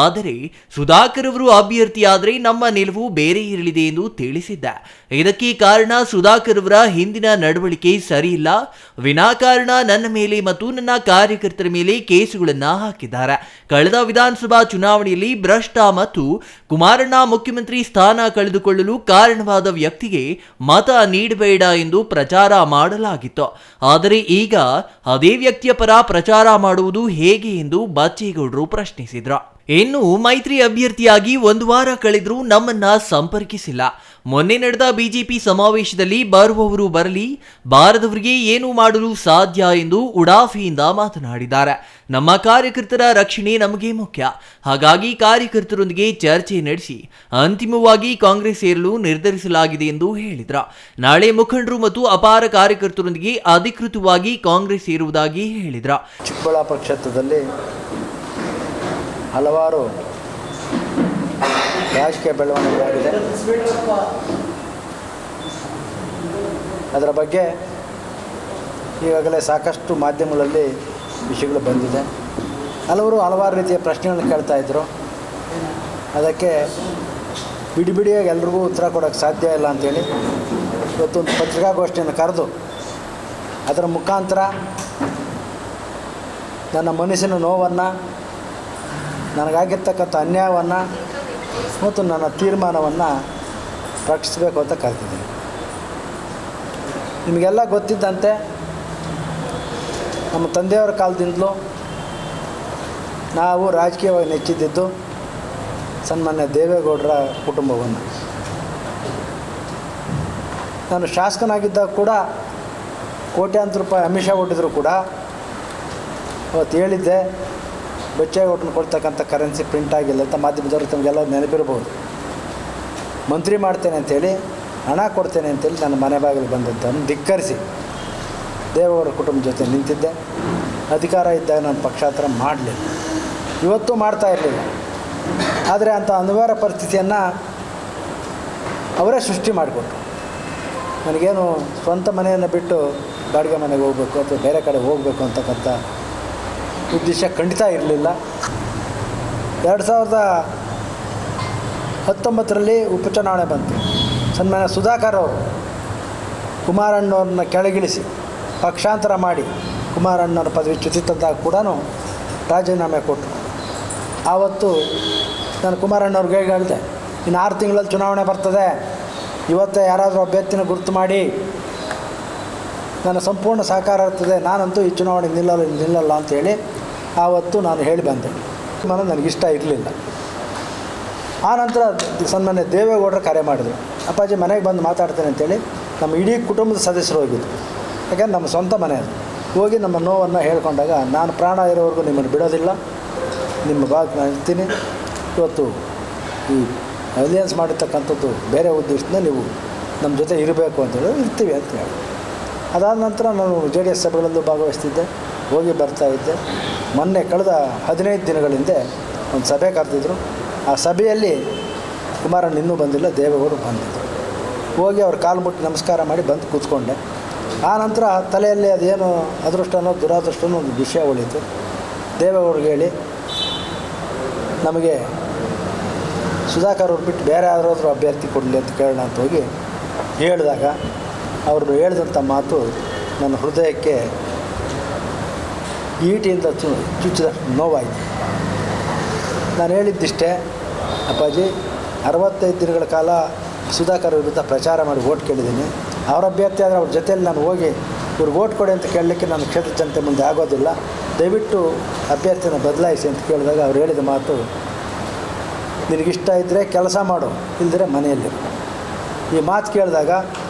ಆದರೆ ಸುಧಾಕರ್ ಅವರು ಅಭ್ಯರ್ಥಿಯಾದರೆ ನಮ್ಮ ನಿಲುವು ಬೇರೆ ಇರಲಿದೆ ಎಂದು ತಿಳಿಸಿದ್ದ. ಇದಕ್ಕೆ ಕಾರಣ ಸುಧಾಕರ್ ಅವರ ಹಿಂದಿನ ನಡವಳಿಕೆ ಸರಿಯಿಲ್ಲ. ವಿನಾಕಾರಣ ನನ್ನ ಮೇಲೆ ಮತ್ತು ನನ್ನ ಕಾರ್ಯಕರ್ತರ ಮೇಲೆ ಕೇಸುಗಳನ್ನ ಹಾಕಿದ್ದಾರೆ. ಕಳೆದ ವಿಧಾನಸಭಾ ಚುನಾವಣೆಯಲ್ಲಿ ಭ್ರಷ್ಟ ಮತ್ತು ಕುಮಾರಣ್ಣ ಮುಖ್ಯಮಂತ್ರಿ ಸ್ಥಾನ ಕಳೆದುಕೊಳ್ಳಲು ಕಾರಣವಾದ ವ್ಯಕ್ತಿಗೆ ಮತ ನೀಡಬೇಡ ಎಂದು ಪ್ರಚಾರ ಮಾಡಲಾಗಿತ್ತು. ಆದರೆ ಈಗ ಅದೇ ವ್ಯಕ್ತಿಯ ಪರ ಪ್ರಚಾರ ಮಾಡುವುದು ಹೇಗೆ ಎಂದು ಬಚ್ಚೇಗೌಡರು ಪ್ರಶ್ನಿಸಿದ್ರು. ಇನ್ನು ಮೈತ್ರಿ ಅಭ್ಯರ್ಥಿಯಾಗಿ 1 ವಾರ ಕಳೆದರೂ ನಮ್ಮನ್ನ ಸಂಪರ್ಕಿಸಿಲ್ಲ. ಮೊನ್ನೆ ನಡೆದ ಬಿಜೆಪಿ ಸಮಾವೇಶದಲ್ಲಿ ಬರುವವರು ಬರಲಿ, ಬಾರದವರಿಗೆ ಏನು ಮಾಡಲು ಸಾಧ್ಯ ಎಂದು ಉಡಾಫೆಯಿಂದ ಮಾತನಾಡಿದ್ದಾರೆ. ನಮ್ಮ ಕಾರ್ಯಕರ್ತರ ರಕ್ಷಣೆ ನಮಗೆ ಮುಖ್ಯ, ಹಾಗಾಗಿ ಕಾರ್ಯಕರ್ತರೊಂದಿಗೆ ಚರ್ಚೆ ನಡೆಸಿ ಅಂತಿಮವಾಗಿ ಕಾಂಗ್ರೆಸ್ ಸೇರಲು ನಿರ್ಧರಿಸಲಾಗಿದೆ ಎಂದು ಹೇಳಿದ್ರು. ನಾಳೆ ಮುಖಂಡರು ಮತ್ತು ಅಪಾರ ಕಾರ್ಯಕರ್ತರೊಂದಿಗೆ ಅಧಿಕೃತವಾಗಿ ಕಾಂಗ್ರೆಸ್ ಸೇರುವುದಾಗಿ ಹೇಳಿದ್ರು. ಚಿಕ್ಕಬಳ್ಳಾಪುರ ಕ್ಷೇತ್ರದಲ್ಲಿ ಹಲವಾರು ರಾಜಕೀಯ ಬೆಳವಣಿಗೆ ಆಗಿದೆ. ಅದರ ಬಗ್ಗೆ ಈಗಾಗಲೇ ಸಾಕಷ್ಟು ಮಾಧ್ಯಮಗಳಲ್ಲಿ ವಿಷಯಗಳು ಬಂದಿದೆ. ಹಲವಾರು ರೀತಿಯ ಪ್ರಶ್ನೆಗಳನ್ನು ಕೇಳ್ತಾ ಇದ್ದರು. ಅದಕ್ಕೆ ಬಿಡಿಯಾಗಿ ಎಲ್ರಿಗೂ ಉತ್ತರ ಕೊಡೋಕ್ಕೆ ಸಾಧ್ಯ ಇಲ್ಲ ಅಂಥೇಳಿ ಇವತ್ತೊಂದು ಪತ್ರಿಕಾಗೋಷ್ಠಿಯನ್ನು ಕರೆದು ಅದರ ಮುಖಾಂತರ ನನ್ನ ಮನಸ್ಸಿನ ನೋವನ್ನು, ನನಗಾಗಿರ್ತಕ್ಕಂಥ ಅನ್ಯಾಯವನ್ನು ಮತ್ತು ನನ್ನ ತೀರ್ಮಾನವನ್ನು ಪ್ರಕಟಿಸಬೇಕು ಅಂತ ಕರೆದಿದ್ದೀನಿ. ನಿಮಗೆಲ್ಲ ಗೊತ್ತಿದ್ದಂತೆ ನಮ್ಮ ತಂದೆಯವರ ಕಾಲದಿಂದಲೂ ನಾವು ರಾಜಕೀಯವಾಗಿ ನೆಚ್ಚಿದ್ದು ಸನ್ಮಾನ್ಯ ದೇವೇಗೌಡರ ಕುಟುಂಬವನ್ನು. ನಾನು ಶಾಸಕನಾಗಿದ್ದಾಗ ಕೂಡ ಕೋಟ್ಯಾಂತರ ರೂಪಾಯಿ ಅಮಿಷ ಕೊಟ್ಟಿದ್ರು ಕೂಡ ಅವತ್ತು ಹೇಳಿದ್ದೆ, ಬಚ್ಚೇಗೌಡನ ಕೊಡ್ತಕ್ಕಂಥ ಕರೆನ್ಸಿ ಪ್ರಿಂಟ್ ಆಗಿಲ್ಲ ಅಂತ. ಮಾಧ್ಯಮದವರು ತಮಗೆಲ್ಲ ನೆನಪಿರ್ಬೋದು. ಮಂತ್ರಿ ಮಾಡ್ತೇನೆ ಅಂಥೇಳಿ, ಹಣ ಕೊಡ್ತೇನೆ ಅಂತೇಳಿ ನನ್ನ ಮನೆ ಬಾಗಿಲು ಬಂದದ್ದನ್ನು ಧಿಕ್ಕರಿಸಿ ದೇವೇಗೌಡರ ಕುಟುಂಬ ಜೊತೆ ನಿಂತಿದ್ದೆ. ಅಧಿಕಾರ ಇದ್ದಾಗ ನಾನು ಪಕ್ಷಾಂತರ ಮಾಡಲಿಲ್ಲ, ಇವತ್ತೂ ಮಾಡ್ತಾ ಇರಲಿಲ್ಲ. ಆದರೆ ಅಂಥ ಅನಿವಾರ್ಯ ಪರಿಸ್ಥಿತಿಯನ್ನು ಅವರೇ ಸೃಷ್ಟಿ ಮಾಡಿಕೊಟ್ರು. ನನಗೇನು ಸ್ವಂತ ಮನೆಯನ್ನು ಬಿಟ್ಟು ಬಾಡಿಗೆ ಮನೆಗೆ ಹೋಗಬೇಕು ಅಥವಾ ಬೇರೆ ಕಡೆ ಹೋಗಬೇಕು ಅಂತಕ್ಕಂಥ ಉದ್ದೇಶ ಖಂಡಿತ ಇರಲಿಲ್ಲ. 2019ರಲ್ಲಿ ಉಪಚುನಾವಣೆ ಬಂತು. ಸನ್ಮಾನ್ಯ ಸುಧಾಕರ್ ಅವರು ಕುಮಾರಣ್ಣವ್ರನ್ನ ಕೆಳಗಿಳಿಸಿ ಪಕ್ಷಾಂತರ ಮಾಡಿ ಕುಮಾರಣ್ಣವ್ರ ಪದವಿ ಚ್ಯುತಿ ತಂದಾಗ ಕೂಡ ರಾಜೀನಾಮೆ ಕೊಟ್ಟರು. ಆವತ್ತು ನಾನು ಕುಮಾರಣ್ಣವ್ರಿಗೆ ಹೇಳಿದೆ, ಇನ್ನು 6 ತಿಂಗಳಲ್ಲಿ ಚುನಾವಣೆ ಬರ್ತದೆ, ಇವತ್ತೇ ಯಾರಾದರೂ ಅಭ್ಯರ್ಥಿನ ಗುರುತು ಮಾಡಿ, ನನ್ನ ಸಂಪೂರ್ಣ ಸಹಕಾರ ಇರ್ತದೆ, ನಾನಂತೂ ಈ ಚುನಾವಣೆ ನಿಲ್ಲಲ್ಲ ಅಂತೇಳಿ ಆವತ್ತು ನಾನು ಹೇಳಿ ಬಂದೆ. ನನಗಿಷ್ಟ ಇರಲಿಲ್ಲ. ಆನಂತರ ಸನ್ಮಾನ್ಯ ದೇವೇಗೌಡರು ಕರೆ ಮಾಡಿದರು, ಅಪ್ಪಾಜಿ ಮನೆಗೆ ಬಂದು ಮಾತಾಡ್ತೇನೆ ಅಂತೇಳಿ ನಮ್ಮ ಇಡೀ ಕುಟುಂಬದ ಸದಸ್ಯರು ಹೋಗಿದ್ದು. ಯಾಕೆಂದ್ರೆ ನಮ್ಮ ಸ್ವಂತ ಮನೆ ಅದು. ಹೋಗಿ ನಮ್ಮ ನೋವನ್ನು ಹೇಳ್ಕೊಂಡಾಗ, ನಾನು ಪ್ರಾಣ ಇರೋವರೆಗೂ ನಿಮ್ಮನ್ನು ಬಿಡೋದಿಲ್ಲ, ನಿಮ್ಮ ಭಾಗ ನಾನು ಇರ್ತೀನಿ, ಇವತ್ತು ಈ ಅಲಯನ್ಸ್ ಮಾಡಿರ್ತಕ್ಕಂಥದ್ದು ಬೇರೆ ಉದ್ದೇಶದಿಂದ ನೀವು ನಮ್ಮ ಜೊತೆ ಇರಬೇಕು ಅಂತೇಳಿ ಇರ್ತೀವಿ ಅಂತ ಹೇಳಿ. ಅದಾದ ನಂತರ ನಾನು JDS ಸಭೆಗಳಲ್ಲೂ ಭಾಗವಹಿಸ್ತಿದ್ದೆ, ಹೋಗಿ ಬರ್ತಾಯಿದ್ದೆ. ಮೊನ್ನೆ ಕಳೆದ 15 ದಿನಗಳ ಹಿಂದೆ ಒಂದು ಸಭೆ ಕರೆದಿದ್ರು. ಆ ಸಭೆಯಲ್ಲಿ ಕುಮಾರಣ್ಣ ಇನ್ನೂ ಬಂದಿಲ್ಲ, ದೇವೇಗೌಡರು ಬಂದಿದ್ದರು. ಹೋಗಿ ಅವ್ರ ಕಾಲು ಮುಟ್ಟಿ ನಮಸ್ಕಾರ ಮಾಡಿ ಬಂದು ಕೂತ್ಕೊಂಡೆ. ಆ ನಂತರ ತಲೆಯಲ್ಲಿ ಅದೇನು ಅದೃಷ್ಟನೋ ದುರಾದೃಷ್ಟನೋ ಒಂದು ವಿಷಯ ಉಳೀತು. ದೇವೇಗೌಡರಿಗೆ ಹೇಳಿ, ನಮಗೆ ಸುಧಾಕರ್ ಅವ್ರು ಬಿಟ್ಟು ಬೇರೆ ಯಾರಾದರೂ ಅಭ್ಯರ್ಥಿ ಕೊಡಲಿ ಅಂತ ಕೇಳೋಣ ಅಂತ ಹೋಗಿ ಹೇಳಿದಾಗ, ಅವರು ಹೇಳಿದಂಥ ಮಾತು ನನ್ನ ಹೃದಯಕ್ಕೆ ಈಟಿಯಿಂದ ಚುಚ್ಚಿದ ನೋವಾಯಿತು. ನಾನು ಹೇಳಿದ್ದಿಷ್ಟೇ, ಅಪ್ಪಾಜಿ 65 ದಿನಗಳ ಕಾಲ ಸುಧಾಕರ್ ವಿರುದ್ಧ ಪ್ರಚಾರ ಮಾಡಿ ಓಟ್ ಕೇಳಿದ್ದೀನಿ. ಅವ್ರ ಅಭ್ಯರ್ಥಿ ಆದರೆ ಅವ್ರ ಜೊತೆಯಲ್ಲಿ ನಾನು ಹೋಗಿ ಇವ್ರಿಗೆ ಓಟ್ ಕೊಡಿ ಅಂತ ಕೇಳಲಿಕ್ಕೆ ನನ್ನ ಕ್ಷೇತ್ರ ಜನತೆ ಮುಂದೆ ಆಗೋದಿಲ್ಲ, ದಯವಿಟ್ಟು ಅಭ್ಯರ್ಥಿನ ಬದಲಾಯಿಸಿ ಅಂತ ಕೇಳಿದಾಗ ಅವ್ರು ಹೇಳಿದ ಮಾತು, ನಿನಗಿಷ್ಟ ಇದ್ದರೆ ಕೆಲಸ ಮಾಡು, ಇಲ್ಲದ್ರೆ ಮನೆಯಲ್ಲಿರು. ಈ ಮಾತು ಕೇಳಿದಾಗ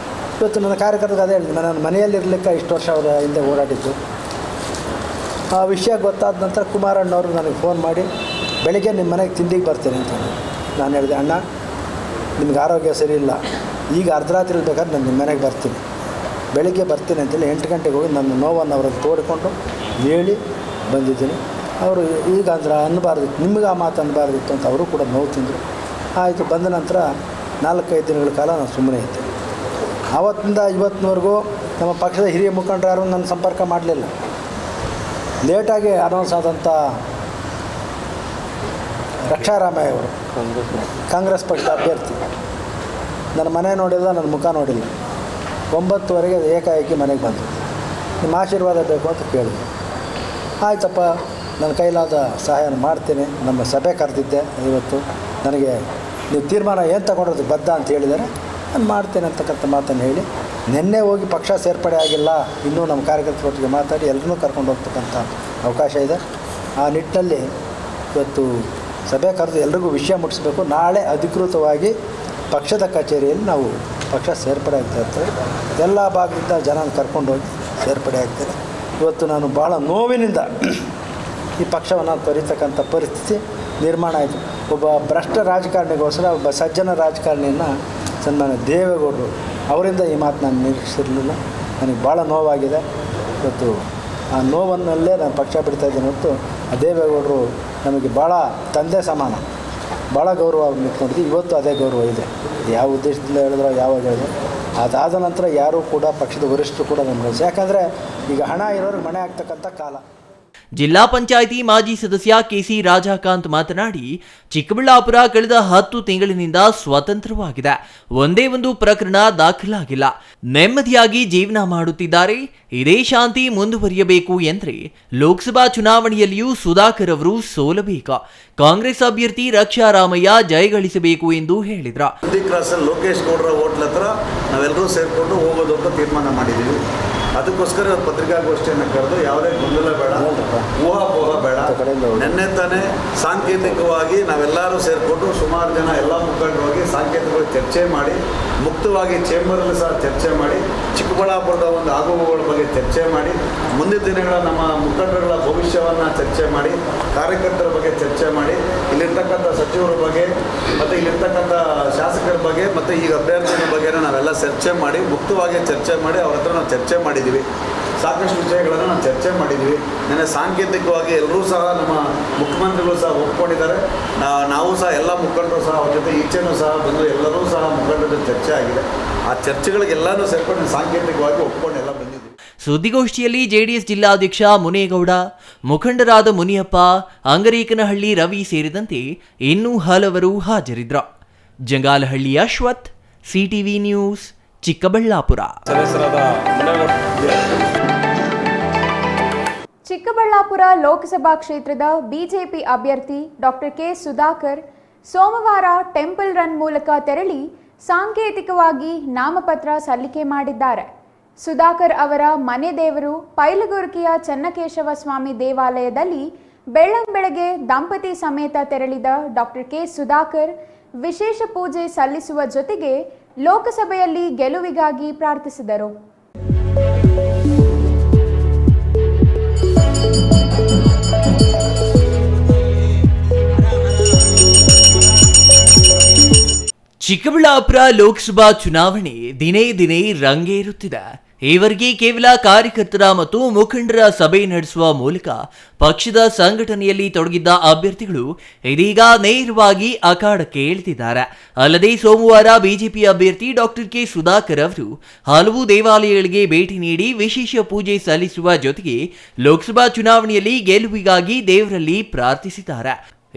ಇವತ್ತು ನನ್ನ ಕಾರ್ಯಕರ್ತರಿಗೆ ಅದೇ ಹೇಳಿದೆ, ನಾನು ಮನೆಯಲ್ಲಿರಲಿಕ್ಕೆ ಇಷ್ಟು ವರ್ಷ ಅವರ ಹಿಂದೆ ಓಡಾಡಿದ್ದು. ಆ ವಿಷಯ ಗೊತ್ತಾದ ನಂತರ ಕುಮಾರಣ್ಣವರು ನನಗೆ ಫೋನ್ ಮಾಡಿ, ಬೆಳಿಗ್ಗೆ ನಿಮ್ಮ ಮನೆಗೆ ತಿಂಡಿಗೆ ಬರ್ತೇನೆ ಅಂತ ನಾನು ಹೇಳಿದೆ, ಅಣ್ಣ ನಿಮ್ಗೆ ಆರೋಗ್ಯ ಸರಿ ಇಲ್ಲ, ಈಗ ಅರ್ಧರಾತ್ರಿ ಬೇಕಾದ್ರೆ ನಾನು ನಿಮ್ಮ ಮನೆಗೆ ಬರ್ತೀನಿ, ಬೆಳಿಗ್ಗೆ ಬರ್ತೀನಿ ಅಂತೇಳಿ 8 ಗಂಟೆಗೆ ಹೋಗಿ ನನ್ನ ನೋವನ್ನು ಅವರಲ್ಲಿ ತೋಡಿಕೊಂಡು ಹೇಳಿ ಬಂದಿದ್ದೀನಿ. ಅವರು ಈಗ ಅಂದ್ರೆ ಅನ್ನಬಾರ್ದಿತ್ತು, ನಿಮಗೆ ಆ ಮಾತು ಅನ್ನಬಾರ್ದಿತ್ತು ಅಂತ ಅವರು ಕೂಡ ನೋವು ತಿಂದರು. ಆಯಿತು. ಬಂದ ನಂತರ 4-5 ದಿನಗಳ ಕಾಲ ನಾನು ಸುಮ್ಮನೆ ಇದ್ದೆ. ಆವತ್ತಿಂದ ಇವತ್ತಿನವರೆಗೂ ನಮ್ಮ ಪಕ್ಷದ ಹಿರಿಯ ಮುಖಂಡರು ಯಾರೂ ನನ್ನ ಸಂಪರ್ಕ ಮಾಡಲಿಲ್ಲ. ಲೇಟಾಗಿ ಅನೌನ್ಸ್ ಆದಂಥ ರಕ್ಷಾರಾಮಯ್ಯ ಅವರು, ಕಾಂಗ್ರೆಸ್ ಪಕ್ಷದ ಅಭ್ಯರ್ಥಿ, ನನ್ನ ಮನೆ ನೋಡಿಲ್ಲ, ನನ್ನ ಮುಖ ನೋಡಿಲ್ಲ. 9:30ಗೆ ಏಕಾಏಕಿ ಮನೆಗೆ ಬಂದರು. ನಿಮ್ಮ ಆಶೀರ್ವಾದ ಬೇಕು ಅಂತ ಕೇಳಿದ್ರು. ಆಯ್ತಪ್ಪ, ನನ್ನ ಕೈಲಾದ ಸಹಾಯ ಮಾಡ್ತೀನಿ, ನಮ್ಮ ಸಭೆ ಕರೆದಿದ್ದೆ ಇವತ್ತು, ನನಗೆ ನೀವು ತೀರ್ಮಾನ ಏನು ತಗೊಂಡ್ರದ್ದು ಬದ್ಧ ಅಂತ ಹೇಳಿದರೆ ನಾನು ಮಾಡ್ತೇನೆ ಅಂತಕ್ಕಂಥ ಮಾತನ್ನು ಹೇಳಿ, ನಿನ್ನೆ ಹೋಗಿ ಪಕ್ಷ ಸೇರ್ಪಡೆ ಆಗಿಲ್ಲ, ಇನ್ನೂ ನಮ್ಮ ಕಾರ್ಯಕರ್ತರೊಟ್ಟಿಗೆ ಮಾತಾಡಿ ಎಲ್ಲರನ್ನೂ ಕರ್ಕೊಂಡು ಹೋಗ್ತಕ್ಕಂಥ ಅವಕಾಶ ಇದೆ. ಆ ನಿಟ್ಟಿನಲ್ಲಿ ಇವತ್ತು ಸಭೆ ಕರೆದು ಎಲ್ರಿಗೂ ವಿಷಯ ಮುಟ್ಟಿಸ್ಬೇಕು. ನಾಳೆ ಅಧಿಕೃತವಾಗಿ ಪಕ್ಷದ ಕಚೇರಿಯಲ್ಲಿ ನಾವು ಪಕ್ಷ ಸೇರ್ಪಡೆ ಆಗ್ತಾ ಇರ್ತೇವೆ. ಎಲ್ಲ ಭಾಗದಿಂದ ಜನ ಕರ್ಕೊಂಡೋಗಿ ಸೇರ್ಪಡೆ ಆಗ್ತಾರೆ. ಇವತ್ತು ನಾನು ಭಾಳ ನೋವಿನಿಂದ ಈ ಪಕ್ಷವನ್ನು ತೊರಿತಕ್ಕಂಥ ಪರಿಸ್ಥಿತಿ ನಿರ್ಮಾಣ ಆಯಿತು. ಒಬ್ಬ ಭ್ರಷ್ಟ ರಾಜಕಾರಣಿಗೋಸ್ಕರ ಒಬ್ಬ ಸಜ್ಜನ ರಾಜಕಾರಣಿಯನ್ನು ಸನ್ಮಾನ್ಯ ದೇವೇಗೌಡರು, ಅವರಿಂದ ಈ ಮಾತು ನಾನು ನಿರೀಕ್ಷಿಸಿರಲಿಲ್ಲ. ನನಗೆ ಭಾಳ ನೋವಾಗಿದೆ. ಇವತ್ತು ಆ ನೋವನ್ನಲ್ಲೇ ನಾನು ಪಕ್ಷ ಬಿಡ್ತಾಯಿದ್ದೀನಿ ಹೊರತು ಆ ದೇವೇಗೌಡರು ನಮಗೆ ಭಾಳ ತಂದೆ ಸಮಾನ, ಭಾಳ ಗೌರವ ನಿಂತ್ಕೊಂಡಿದ್ವಿ. ಇವತ್ತು ಅದೇ ಗೌರವ ಇದೆ. ಯಾವ ಉದ್ದೇಶದಿಂದ ಹೇಳಿದ್ರು, ಯಾವಾಗ ಹೇಳಿದ್ರು. ಅದಾದ ನಂತರ ಯಾರೂ ಕೂಡ ಪಕ್ಷದ ವರಿಷ್ಠರು ಕೂಡ ನಮಗೆ, ಯಾಕಂದರೆ ಈಗ ಹಣ ಇರೋರಿಗೆ ಮನೆ ಆಗ್ತಕ್ಕಂಥ ಕಾಲ. ಜಿಲ್ಲಾ ಪಂಚಾಯಿತಿ ಮಾಜಿ ಸದಸ್ಯ KC ರಾಜಕಾಂತ್ ಮಾತನಾಡಿ, ಚಿಕ್ಕಬಳ್ಳಾಪುರ ಕಳೆದ 10 ತಿಂಗಳಿನಿಂದ ಸ್ವತಂತ್ರವಾಗಿದೆ. ಒಂದೇ ಒಂದು ಪ್ರಕರಣ ದಾಖಲಾಗಿಲ್ಲ. ನೆಮ್ಮದಿಯಾಗಿ ಜೀವನ ಮಾಡುತ್ತಿದ್ದಾರೆ. ಇದೇ ಶಾಂತಿ ಮುಂದುವರಿಯಬೇಕು ಎಂದರೆ ಲೋಕಸಭಾ ಚುನಾವಣೆಯಲ್ಲಿಯೂ ಸುಧಾಕರ್ ಅವರು ಸೋಲಬೇಕು. ಕಾಂಗ್ರೆಸ್ ಅಭ್ಯರ್ಥಿ ರಕ್ಷಾರಾಮಯ್ಯ ಜಯಗಳಿಸಬೇಕು ಎಂದು ಹೇಳಿದ್ರು. ಕ್ರಾಸಲ್ಲಿ ಲೋಕೇಶ್ ಗೌಡರ ಹೋಟ್ಲ ಹತ್ರ ನಾವೆಲ್ಲರೂ ಸೇರಿಕೊಂಡು ಹೋಗೋದು ಅಂತ ತೀರ್ಮಾನ ಮಾಡಿದ್ದೀವಿ. ಅದಕ್ಕೋಸ್ಕರ ಪತ್ರಿಕಾಗೋಷ್ಠಿಯನ್ನು ಕರೆದು ಯಾವುದೇ ಗೊಂದಲ ಬೇಡ, ಊಹಾಪೋಹ ಬೇಡ. ನಿನ್ನೆ ತಾನೇ ಸಾಂಕೇತಿಕವಾಗಿ ನಾವೆಲ್ಲರೂ ಸೇರಿಕೊಂಡು ಸುಮಾರು ಜನ ಎಲ್ಲ ಮುಖಂಡರು ಹೋಗಿ ಸಾಂಕೇತಿಕವಾಗಿ ಚರ್ಚೆ ಮಾಡಿ, ಮುಕ್ತವಾಗಿ ಚೇಂಬರಲ್ಲಿ ಸಹ ಚರ್ಚೆ ಮಾಡಿ, ಚಿಕ್ಕಬಳ್ಳಾಪುರದ ಒಂದು ಆಗುವುಗಳ ಬಗ್ಗೆ ಚರ್ಚೆ ಮಾಡಿ, ಮುಂದಿನ ದಿನಗಳ ನಮ್ಮ ಮುಖಂಡರುಗಳ ಭವಿಷ್ಯವನ್ನು ಚರ್ಚೆ ಮಾಡಿ, ಕಾರ್ಯಕರ್ತರ ಬಗ್ಗೆ ಚರ್ಚೆ ಮಾಡಿ, ಇಲ್ಲಿರ್ತಕ್ಕಂಥ ಸಚಿವರ ಬಗ್ಗೆ ಮತ್ತು ಇಲ್ಲಿರ್ತಕ್ಕಂಥ ಶಾಸಕರ ಬಗ್ಗೆ ಮತ್ತು ಈಗ ಅಭ್ಯರ್ಥಿಗಳ ಬಗ್ಗೆ ನಾವೆಲ್ಲ ಚರ್ಚೆ ಮಾಡಿ, ಮುಕ್ತವಾಗಿ ಚರ್ಚೆ ಮಾಡಿ ಅವ್ರ ಹತ್ರ ನಾವು ಚರ್ಚೆ ಮಾಡಿದ್ದೀವಿ. ಸಾಕಷ್ಟು ವಿಷಯಗಳನ್ನು ನಾವು ಚರ್ಚೆ ಮಾಡಿದ್ದೀವಿ. ನೆನ್ನೆ ಸಾಂಕೇತಿಕವಾಗಿ ಎಲ್ಲರೂ ಸಹ ನಮ್ಮ ಮುಖ್ಯಮಂತ್ರಿಗಳು ಸಹ ಒಪ್ಕೊಂಡಿದ್ದಾರೆ. ನಾವು ಸಹ ಎಲ್ಲ ಮುಖಂಡರು ಸಹ ಅವ್ರ ಜೊತೆ ಈಚೆನೂ ಸಹ ಬಂದು ಎಲ್ಲರೂ ಸಹ ಮುಖಂಡರ ಜೊತೆ ಚರ್ಚೆ ಆಗಿದೆ. ಆ ಚರ್ಚೆಗಳಿಗೆಲ್ಲನೂ ಸೇರ್ಕೊಂಡು ಸಾಂಕೇತಿಕವಾಗಿ ಒಪ್ಕೊಂಡು ಎಲ್ಲ ಬಂದಿದ್ದೀವಿ. ಸುದ್ದಿಗೋಷ್ಠಿಯಲ್ಲಿ JDS ಜಿಲ್ಲಾಧ್ಯಕ್ಷ ಮುನೇಗೌಡ, ಮುಖಂಡರಾದ ಮುನಿಯಪ್ಪ, ಅಂಗರೇಕನಹಳ್ಳಿ ರವಿ ಸೇರಿದಂತೆ ಇನ್ನೂ ಹಲವರು ಹಾಜರಿದ್ದರು. Jangalahalli Ashwath, CTV news, Chikkaballapur. ಚಿಕ್ಕಬಳ್ಳಾಪುರ ಲೋಕಸಭಾ ಕ್ಷೇತ್ರದ ಬಿಜೆಪಿ ಅಭ್ಯರ್ಥಿ ಡಾಕ್ಟರ್ ಕೆ ಸುಧಾಕರ್ ಸೋಮವಾರ ಟೆಂಪಲ್ ರನ್ ಮೂಲಕ ತೆರಳಿ ಸಾಂಕೇತಿಕವಾಗಿ ನಾಮಪತ್ರ ಸಲ್ಲಿಕೆ ಮಾಡಿದ್ದಾರೆ. ಸುಧಾಕರ್ ಅವರ ಮನೆ ದೇವರು ಪೈಲಗುರ್ಕಿಯ ಚನ್ನಕೇಶವ ಸ್ವಾಮಿ ದೇವಾಲಯದಲ್ಲಿ ಬೆಳ್ಳಂಬೆಳಗ್ಗೆ ದಂಪತಿ ಸಮೇತ ತೆರಳಿದ ಡಾಕ್ಟರ್ ಕೆ ಸುಧಾಕರ್ ವಿಶೇಷ ಪೂಜೆ ಸಲ್ಲಿಸುವ ಜೊತೆಗೆ ಲೋಕಸಭೆಯಲ್ಲಿ ಗೆಲುವಿಗಾಗಿ ಪ್ರಾರ್ಥಿಸಿದರು. ಚಿಕ್ಕಬಳ್ಳಾಪುರ ಲೋಕಸಭಾ ಚುನಾವಣೆ ದಿನೇ ದಿನೇ ರಂಗೇರುತ್ತಿದೆ. ಈವರೆಗೆ ಕೇವಲ ಕಾರ್ಯಕರ್ತರ ಮತ್ತು ಮುಖಂಡರ ಸಭೆ ನಡೆಸುವ ಮೂಲಕ ಪಕ್ಷದ ಸಂಘಟನೆಯಲ್ಲಿ ತೊಡಗಿದ್ದ ಅಭ್ಯರ್ಥಿಗಳು ಇದೀಗ ನೇರವಾಗಿ ಅಖಾಡಕ್ಕೆ ಇಳಿದಿದ್ದಾರೆ. ಅಲ್ಲದೆ ಸೋಮವಾರ ಬಿಜೆಪಿ ಅಭ್ಯರ್ಥಿ ಡಾಕ್ಟರ್ ಕೆ ಸುಧಾಕರ್ ಅವರು ಹಲವು ದೇವಾಲಯಗಳಿಗೆ ಭೇಟಿ ನೀಡಿ ವಿಶೇಷ ಪೂಜೆ ಸಲ್ಲಿಸುವ ಜೊತೆಗೆ ಲೋಕಸಭಾ ಚುನಾವಣೆಯಲ್ಲಿ ಗೆಲುವಿಗಾಗಿ ದೇವರಲ್ಲಿ ಪ್ರಾರ್ಥಿಸಿದ್ದಾರೆ.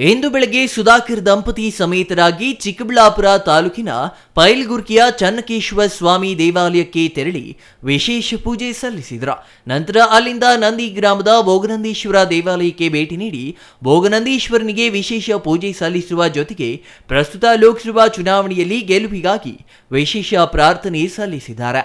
ಇಂದು ಬೆಳಗ್ಗೆ ಸುಧಾಕರ್ ದಂಪತಿ ಸಮೇತರಾಗಿ ಚಿಕ್ಕಬಳ್ಳಾಪುರ ತಾಲೂಕಿನ ಪೈಲ್ಗುರ್ಕಿಯ ಚನ್ನಕೇಶವ ಸ್ವಾಮಿ ದೇವಾಲಯಕ್ಕೆ ತೆರಳಿ ವಿಶೇಷ ಪೂಜೆ ಸಲ್ಲಿಸಿದರು. ನಂತರ ಅಲ್ಲಿಂದ ನಂದಿ ಗ್ರಾಮದ ಭೋಗನಂದೀಶ್ವರ ದೇವಾಲಯಕ್ಕೆ ಭೇಟಿ ನೀಡಿ ಭೋಗನಂದೀಶ್ವರನಿಗೆ ವಿಶೇಷ ಪೂಜೆ ಸಲ್ಲಿಸುವ ಜೊತೆಗೆ ಪ್ರಸ್ತುತ ಲೋಕಸಭಾ ಚುನಾವಣೆಯಲ್ಲಿ ಗೆಲುವಿಗಾಗಿ ವಿಶೇಷ ಪ್ರಾರ್ಥನೆ ಸಲ್ಲಿಸಿದ್ದಾರೆ.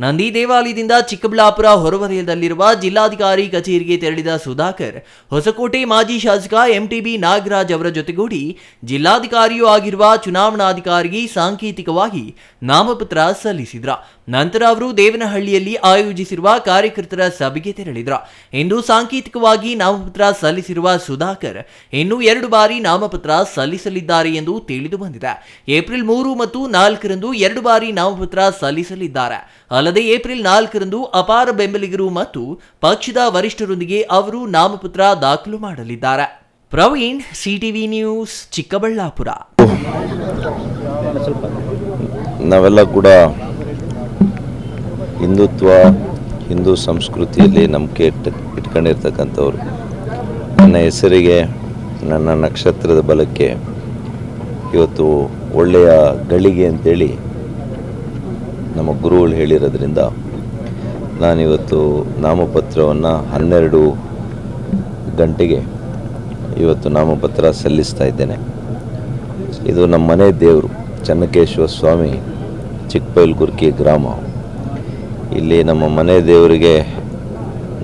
ನಂದಿ ದೇವಾಲಯದಿಂದ ಚಿಕ್ಕಬಳ್ಳಾಪುರ ಹೊರವಲಯದಲ್ಲಿರುವ ಜಿಲ್ಲಾಧಿಕಾರಿ ಕಚೇರಿಗೆ ತೆರಳಿದ ಸುಧಾಕರ್ ಹೊಸಕೋಟೆ ಮಾಜಿ ಶಾಸಕ ಎಂಟಿಬಿ ನಾಗರಾಜ್ ಅವರ ಜೊತೆಗೂಡಿ ಜಿಲ್ಲಾಧಿಕಾರಿಯೂ ಆಗಿರುವ ಚುನಾವಣಾಧಿಕಾರಿಗೆ ಸಾಂಕೇತಿಕವಾಗಿ ನಾಮಪತ್ರ ಸಲ್ಲಿಸಿದ್ರು. ನಂತರ ಅವರು ದೇವನಹಳ್ಳಿಯಲ್ಲಿ ಆಯೋಜಿಸಿರುವ ಕಾರ್ಯಕರ್ತರ ಸಭೆಗೆ ತೆರಳಿದ್ರು. ಇಂದು ಸಾಂಕೇತಿಕವಾಗಿ ನಾಮಪತ್ರ ಸಲ್ಲಿಸಿರುವ ಸುಧಾಕರ್ ಇನ್ನೂ 2 ಬಾರಿ ನಾಮಪತ್ರ ಸಲ್ಲಿಸಲಿದ್ದಾರೆ ಎಂದು ತಿಳಿದು ಬಂದಿದೆ. ಏಪ್ರಿಲ್ 3 ಮತ್ತು 4ರಂದು 2 ಬಾರಿ ನಾಮಪತ್ರ ಸಲ್ಲಿಸಲಿದ್ದಾರೆ. ಅಲ್ಲದೆ ಏಪ್ರಿಲ್ 4ರಂದು ಅಪಾರ ಬೆಂಬಲಿಗರು ಮತ್ತು ಪಕ್ಷದ ವರಿಷ್ಠರೊಂದಿಗೆ ಅವರು ನಾಮಪತ್ರ ದಾಖಲು ಮಾಡಲಿದ್ದಾರೆ. Praveen, CTV news, Chikkaballapur. ನಾವೆಲ್ಲ ಕೂಡ ಹಿಂದುತ್ವ, ಹಿಂದೂ ಸಂಸ್ಕೃತಿಯಲ್ಲಿ ನಂಬಿಕೆ ಇಟ್ಕೊಂಡಿರ್ತಕ್ಕಂಥವ್ರು. ನನ್ನ ಹೆಸರಿಗೆ, ನನ್ನ ನಕ್ಷತ್ರದ ಬಲಕ್ಕೆ ಇವತ್ತು ಒಳ್ಳೆಯ ಗಳಿಗೆ ಅಂತೇಳಿ ನಮ್ಮ ಗುರುಗಳು ಹೇಳಿರೋದ್ರಿಂದ ನಾನಿವತ್ತು ನಾಮಪತ್ರವನ್ನು 12 ಗಂಟೆಗೆ ಇವತ್ತು ನಾಮಪತ್ರ ಸಲ್ಲಿಸ್ತಾ ಇದ್ದೇನೆ. ಇದು ನಮ್ಮ ಮನೆ ದೇವರು ಚನ್ನಕೇಶವ ಸ್ವಾಮಿ, ಚಿಕ್ಕಪೈಲ್ಗುರ್ಕಿ ಗ್ರಾಮ. ಇಲ್ಲಿ ನಮ್ಮ ಮನೆ ದೇವರಿಗೆ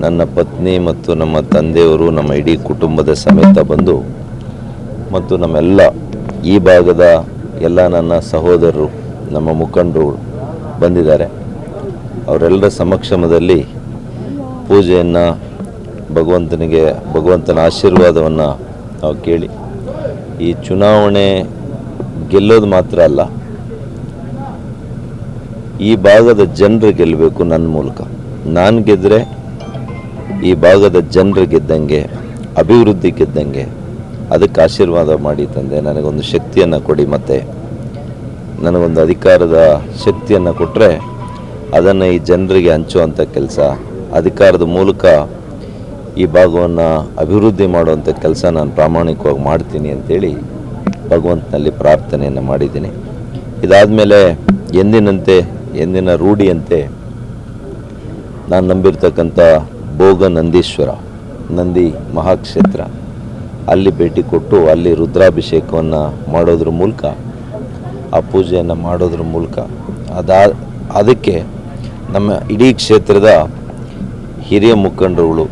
ನನ್ನ ಪತ್ನಿ ಮತ್ತು ನಮ್ಮ ತಂದೆಯವರು, ನಮ್ಮ ಇಡೀ ಕುಟುಂಬದ ಸಮೇತ ಬಂದು ಮತ್ತು ನಮ್ಮೆಲ್ಲ ಈ ಭಾಗದ ಎಲ್ಲ ನನ್ನ ಸಹೋದರರು, ನಮ್ಮ ಮುಖಂಡರು ಬಂದಿದ್ದಾರೆ. ಅವರೆಲ್ಲರ ಸಮಕ್ಷಮದಲ್ಲಿ ಪೂಜೆಯನ್ನು ಭಗವಂತನ ಆಶೀರ್ವಾದವನ್ನು ನಾವು ಕೇಳಿ ಈ ಚುನಾವಣೆ ಗೆಲ್ಲೋದು ಮಾತ್ರ ಅಲ್ಲ, ಈ ಭಾಗದ ಜನರು ಗೆಲ್ಲಬೇಕು. ನನ್ನ ಮೂಲಕ ನಾನು ಗೆದ್ದರೆ ಈ ಭಾಗದ ಜನರು ಗೆದ್ದಂಗೆ, ಅಭಿವೃದ್ಧಿ ಗೆದ್ದಂಗೆ. ಅದಕ್ಕೆ ಆಶೀರ್ವಾದ ಮಾಡಿ ತಂದೆ, ನನಗೊಂದು ಶಕ್ತಿಯನ್ನು ಕೊಡಿ, ಮತ್ತು ನನಗೊಂದು ಅಧಿಕಾರದ ಶಕ್ತಿಯನ್ನು ಕೊಟ್ಟರೆ ಅದನ್ನು ಈ ಜನರಿಗೆ ಹಂಚುವಂಥ ಕೆಲಸ, ಅಧಿಕಾರದ ಮೂಲಕ ಈ ಭಾಗವನ್ನು ಅಭಿವೃದ್ಧಿ ಮಾಡುವಂಥ ಕೆಲಸ ನಾನು ಪ್ರಾಮಾಣಿಕವಾಗಿ ಮಾಡ್ತೀನಿ ಅಂತೇಳಿ ಭಗವಂತನಲ್ಲಿ ಪ್ರಾರ್ಥನೆಯನ್ನು ಮಾಡಿದ್ದೀನಿ. ಇದಾದಮೇಲೆ ಎಂದಿನ ರೂಢಿಯಂತೆ ನಾನು ನಂಬಿರ್ತಕ್ಕಂಥ ಭೋಗನಂದೀಶ್ವರ ನಂದಿ ಮಹಾಕ್ಷೇತ್ರ ಅಲ್ಲಿ ಭೇಟಿ ಕೊಟ್ಟು ಅಲ್ಲಿ ರುದ್ರಾಭಿಷೇಕವನ್ನು ಮಾಡೋದ್ರ ಮೂಲಕ, ಆ ಪೂಜೆಯನ್ನು ಮಾಡೋದ್ರ ಮೂಲಕ ಅದಕ್ಕೆ ನಮ್ಮ ಇಡೀ ಕ್ಷೇತ್ರದ ಹಿರಿಯ ಮುಖಂಡರುಗಳು,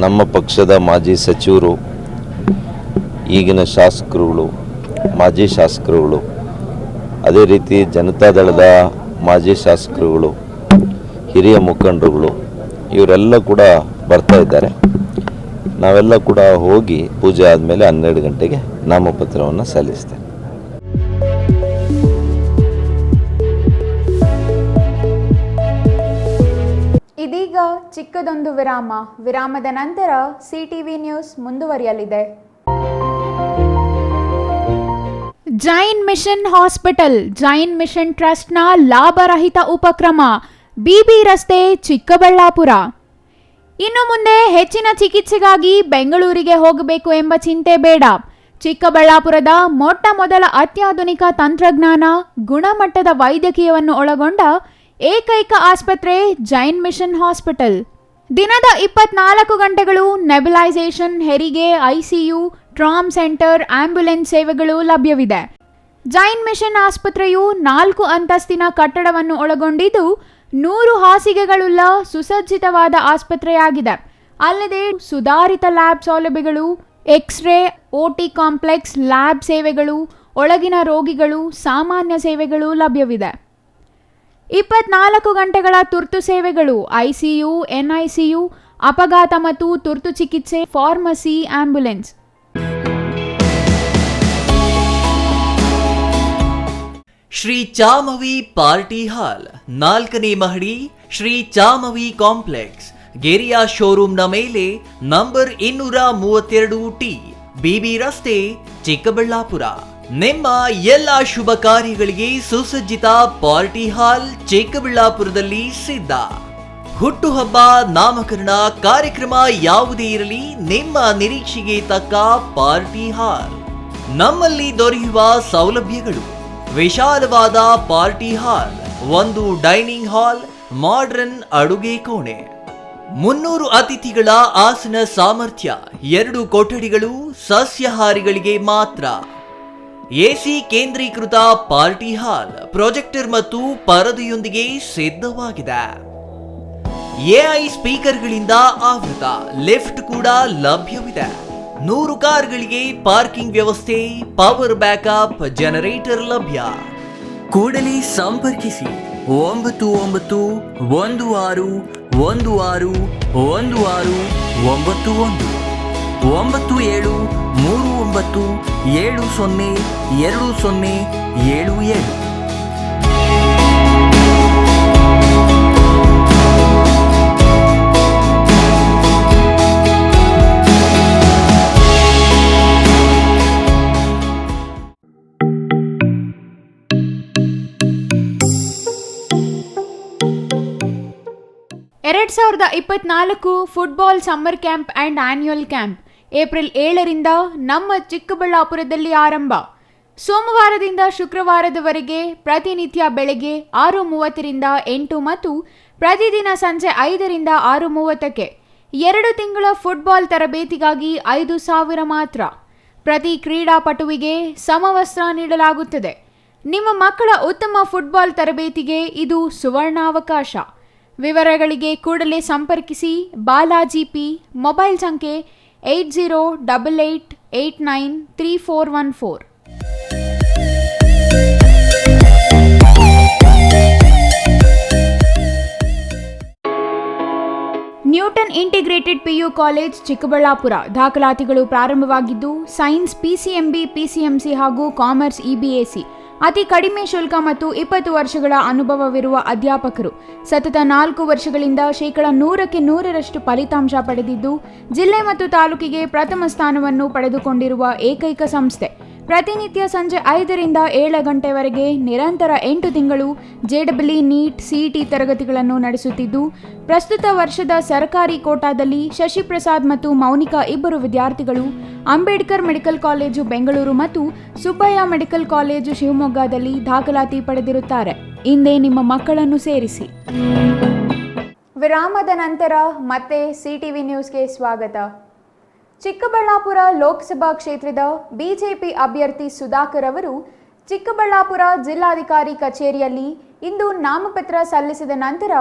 ನಮ್ಮ ಪಕ್ಷದ ಮಾಜಿ ಸಚಿವರು, ಈಗಿನ ಶಾಸಕರುಗಳು, ಮಾಜಿ ಶಾಸಕರುಗಳು, ಅದೇ ರೀತಿ ಜನತಾದಳದ ಮಾಜಿ ಶಾಸಕರುಗಳು, ಹಿರಿಯ ಮುಖಂಡರುಗಳು ಇವರೆಲ್ಲ ಕೂಡ ಬರ್ತಾ ಇದ್ದಾರೆ. ನಾವೆಲ್ಲ ಕೂಡ ಹೋಗಿ ಪೂಜೆ ಆದಮೇಲೆ 12 ಗಂಟೆಗೆ ನಾಮಪತ್ರವನ್ನು ಸಲ್ಲಿಸ್ತೇವೆ. ಇದೀಗ ಚಿಕ್ಕದೊಂದು ವಿರಾಮದ ನಂತರ ಸಿಟಿವಿ ನ್ಯೂಸ್ ಮುಂದುವರಿಯಲಿದೆ. Jain mission hospital, Jain mission ಟ್ರಸ್ಟ್ನ ಲಾಭರಹಿತ ಉಪಕ್ರಮ, ಬಿಬಿ ರಸ್ತೆ, ಚಿಕ್ಕಬಳ್ಳಾಪುರ. ಇನ್ನು ಮುಂದೆ ಹೆಚ್ಚಿನ ಚಿಕಿತ್ಸೆಗಾಗಿ ಬೆಂಗಳೂರಿಗೆ ಹೋಗಬೇಕು ಎಂಬ ಚಿಂತೆ ಬೇಡ. ಚಿಕ್ಕಬಳ್ಳಾಪುರದ ಮೊಟ್ಟ ಮೊದಲ ಅತ್ಯಾಧುನಿಕ ತಂತ್ರಜ್ಞಾನ, ಗುಣಮಟ್ಟದ ವೈದ್ಯಕೀಯವನ್ನು ಒಳಗೊಂಡ ಏಕೈಕ ಆಸ್ಪತ್ರೆ ಜೈನ್ ಮಿಷನ್ ಹಾಸ್ಪಿಟಲ್. ದಿನದ 24 ಗಂಟೆಗಳು ನೆಬುಲೈಸೇಷನ್, ಹೆರಿಗೆ, ಐಸಿಯು, ಟ್ರಾಮ್ ಸೆಂಟರ್, ಆಂಬ್ಯುಲೆನ್ಸ್ ಸೇವೆಗಳು ಲಭ್ಯವಿದೆ. ಜೈನ್ ಮಿಷನ್ ಆಸ್ಪತ್ರೆಯು 4 ಅಂತಸ್ತಿನ ಕಟ್ಟಡವನ್ನು ಒಳಗೊಂಡಿದ್ದು 100 ಹಾಸಿಗೆಗಳುಳ್ಳ ಸುಸಜ್ಜಿತವಾದ ಆಸ್ಪತ್ರೆಯಾಗಿದೆ. ಅಲ್ಲದೆ ಸುಧಾರಿತ ಲ್ಯಾಬ್ ಸೌಲಭ್ಯಗಳು, ಎಕ್ಸ್ರೇ, ಓಟಿ ಕಾಂಪ್ಲೆಕ್ಸ್, ಲ್ಯಾಬ್ ಸೇವೆಗಳು, ಒಳಗಿನ ರೋಗಿಗಳು, ಸಾಮಾನ್ಯ ಸೇವೆಗಳು ಲಭ್ಯವಿದೆ. 24 ಗಂಟೆಗಳ ತುರ್ತು ಸೇವೆಗಳು, ಐಸಿಯು, ಎನ್ಐಸಿಯು, ಅಪಘಾತ ಮತ್ತು ತುರ್ತು ಚಿಕಿತ್ಸೆ, pharmacy, ambulance. Shri Chamavi party hall, 4ನೇ ಮಹಡಿ, ಶ್ರೀ ಚಾಮವಿ ಕಾಂಪ್ಲೆಕ್ಸ್, ಗೆರಿಯಾ ಶೋರೂಮ್ನ ಮೇಲೆ, ನಂಬರ್ 232T, ಬಿಬಿ ರಸ್ತೆ, ಚಿಕ್ಕಬಳ್ಳಾಪುರ. ನಿಮ್ಮ ಎಲ್ಲ ಶುಭ ಕಾರ್ಯಗಳಿಗೆ ಸುಸಜ್ಜಿತ ಪಾರ್ಟಿ ಹಾಲ್ ಚಿಕ್ಕಬಳ್ಳಾಪುರದಲ್ಲಿ ಸಿದ್ಧ. ಹುಟ್ಟುಹಬ್ಬ, ನಾಮಕರಣ, ಕಾರ್ಯಕ್ರಮ ಯಾವುದೇ ಇರಲಿ, ನಿಮ್ಮ ನಿರೀಕ್ಷೆಗೆ ತಕ್ಕ ಪಾರ್ಟಿ ಹಾಲ್. ನಮ್ಮಲ್ಲಿ ದೊರೆಯುವ ಸೌಲಭ್ಯಗಳು: ವಿಶಾಲವಾದ party hall, 1 dining hall, modern ಅಡುಗೆ ಕೋಣೆ, 300 ಅತಿಥಿಗಳ ಆಸನ ಸಾಮರ್ಥ್ಯ, 2 ಕೊಠಡಿಗಳು ಸಸ್ಯಾಹಾರಿಗಳಿಗೆ ಮಾತ್ರ. ಎಸಿ ಕೇಂದ್ರೀಕೃತ ಪಾರ್ಟಿ ಹಾಲ್, ಪ್ರೊಜೆಕ್ಟರ್ ಮತ್ತು ಪರದೆಯೊಂದಿಗೆ ಸಿದ್ಧವಾಗಿದೆ. ಎಐ ಸ್ಪೀಕರ್ಗಳಿಂದ ಆವೃತ, ಲಿಫ್ಟ್ ಕೂಡ ಲಭ್ಯವಿದೆ. 100 ಕಾರ್ಗಳಿಗೆ ಪಾರ್ಕಿಂಗ್ ವ್ಯವಸ್ಥೆ, ಪವರ್ ಬ್ಯಾಕಪ್, ಜನರೇಟರ್ ಲಭ್ಯ. ಕೂಡಲೇ ಸಂಪರ್ಕಿಸಿ 9916161691 9739702077. ಎರಡ್ 2024 football summer camp and annual camp April 7ರಿಂದ ನಮ್ಮ ಚಿಕ್ಕಬಳ್ಳಾಪುರದಲ್ಲಿ ಆರಂಭ. ಸೋಮವಾರದಿಂದ ಶುಕ್ರವಾರದವರೆಗೆ ಪ್ರತಿನಿತ್ಯ ಬೆಳಗ್ಗೆ 6:30ರಿಂದ 8 ಮತ್ತು ಪ್ರತಿದಿನ ಸಂಜೆ 5ರಿಂದ 6:30ಕ್ಕೆ. 2 ತಿಂಗಳ ಫುಟ್ಬಾಲ್ ತರಬೇತಿಗಾಗಿ 5,000 ಮಾತ್ರ. ಪ್ರತಿ ಕ್ರೀಡಾಪಟುವಿಗೆ ಸಮವಸ್ತ್ರ ನೀಡಲಾಗುತ್ತದೆ. ನಿಮ್ಮ ಮಕ್ಕಳ ಉತ್ತಮ ಫುಟ್ಬಾಲ್ ತರಬೇತಿಗೆ ಇದು ಸುವರ್ಣಾವಕಾಶ. ವಿವರಗಳಿಗೆ ಕೂಡಲೇ ಸಂಪರ್ಕಿಸಿ. ಬಾಲಾಜಿ ಪಿ, ಮೊಬೈಲ್ ಸಂಖ್ಯೆ 8088893414. Newton integrated PU college Chikkaballapur. ದಾಖಲಾತಿಗಳು ಪ್ರಾರಂಭವಾಗಿದ್ದು ಸೈನ್ಸ್ ಪಿಸಿಎಂಬಿ, ಪಿಸಿಎಂಸಿ ಹಾಗೂ ಕಾಮರ್ಸ್ ಇಬಿಎಸಿ. ಅತಿ ಕಡಿಮೆ ಶುಲ್ಕ ಮತ್ತು 20 ವರ್ಷಗಳ ಅನುಭವವಿರುವ ಅಧ್ಯಾಪಕರು. ಸತತ 4 ವರ್ಷಗಳಿಂದ 100% ಫಲಿತಾಂಶ ಪಡೆದಿದ್ದು ಜಿಲ್ಲೆ ಮತ್ತು ತಾಲೂಕಿಗೆ ಪ್ರಥಮ ಸ್ಥಾನವನ್ನು ಪಡೆದುಕೊಂಡಿರುವ ಏಕೈಕ ಸಂಸ್ಥೆ. ಪ್ರತಿನಿತ್ಯ ಸಂಜೆ 5ರಿಂದ 7 ಗಂಟೆವರೆಗೆ ನಿರಂತರ 8 ತಿಂಗಳು ಜೆಡಬ್ಲ್ಯೂ, ನೀಟ್, ಸಿಇಟಿ ತರಗತಿಗಳನ್ನು ನಡೆಸುತ್ತಿದ್ದು ಪ್ರಸ್ತುತ ವರ್ಷದ ಸರ್ಕಾರಿ ಕೋಟಾದಲ್ಲಿ ಶಶಿಪ್ರಸಾದ್ ಮತ್ತು ಮೌನಿಕಾ ಇಬ್ಬರು ವಿದ್ಯಾರ್ಥಿಗಳು ಅಂಬೇಡ್ಕರ್ ಮೆಡಿಕಲ್ ಕಾಲೇಜು ಬೆಂಗಳೂರು ಮತ್ತು ಸುಬ್ಬಯ್ಯ ಮೆಡಿಕಲ್ ಕಾಲೇಜು ಶಿವಮೊಗ್ಗದಲ್ಲಿ ದಾಖಲಾತಿ ಪಡೆದಿರುತ್ತಾರೆ. ಇಂದೇ ನಿಮ್ಮ ಮಕ್ಕಳನ್ನು ಸೇರಿಸಿ. ವಿರಾಮದ ನಂತರ ಮತ್ತೆ ಸಿಟಿವಿ ನ್ಯೂಸ್ಗೆ ಸ್ವಾಗತ. ಚಿಕ್ಕಬಳ್ಳಾಪುರ ಲೋಕಸಭಾ ಕ್ಷೇತ್ರದ ಬಿಜೆಪಿ ಅಭ್ಯರ್ಥಿ ಸುಧಾಕರ್ ಅವರು ಚಿಕ್ಕಬಳ್ಳಾಪುರ ಜಿಲ್ಲಾಧಿಕಾರಿ ಕಚೇರಿಯಲ್ಲಿ ಇಂದು ನಾಮಪತ್ರ ಸಲ್ಲಿಸಿದ ನಂತರ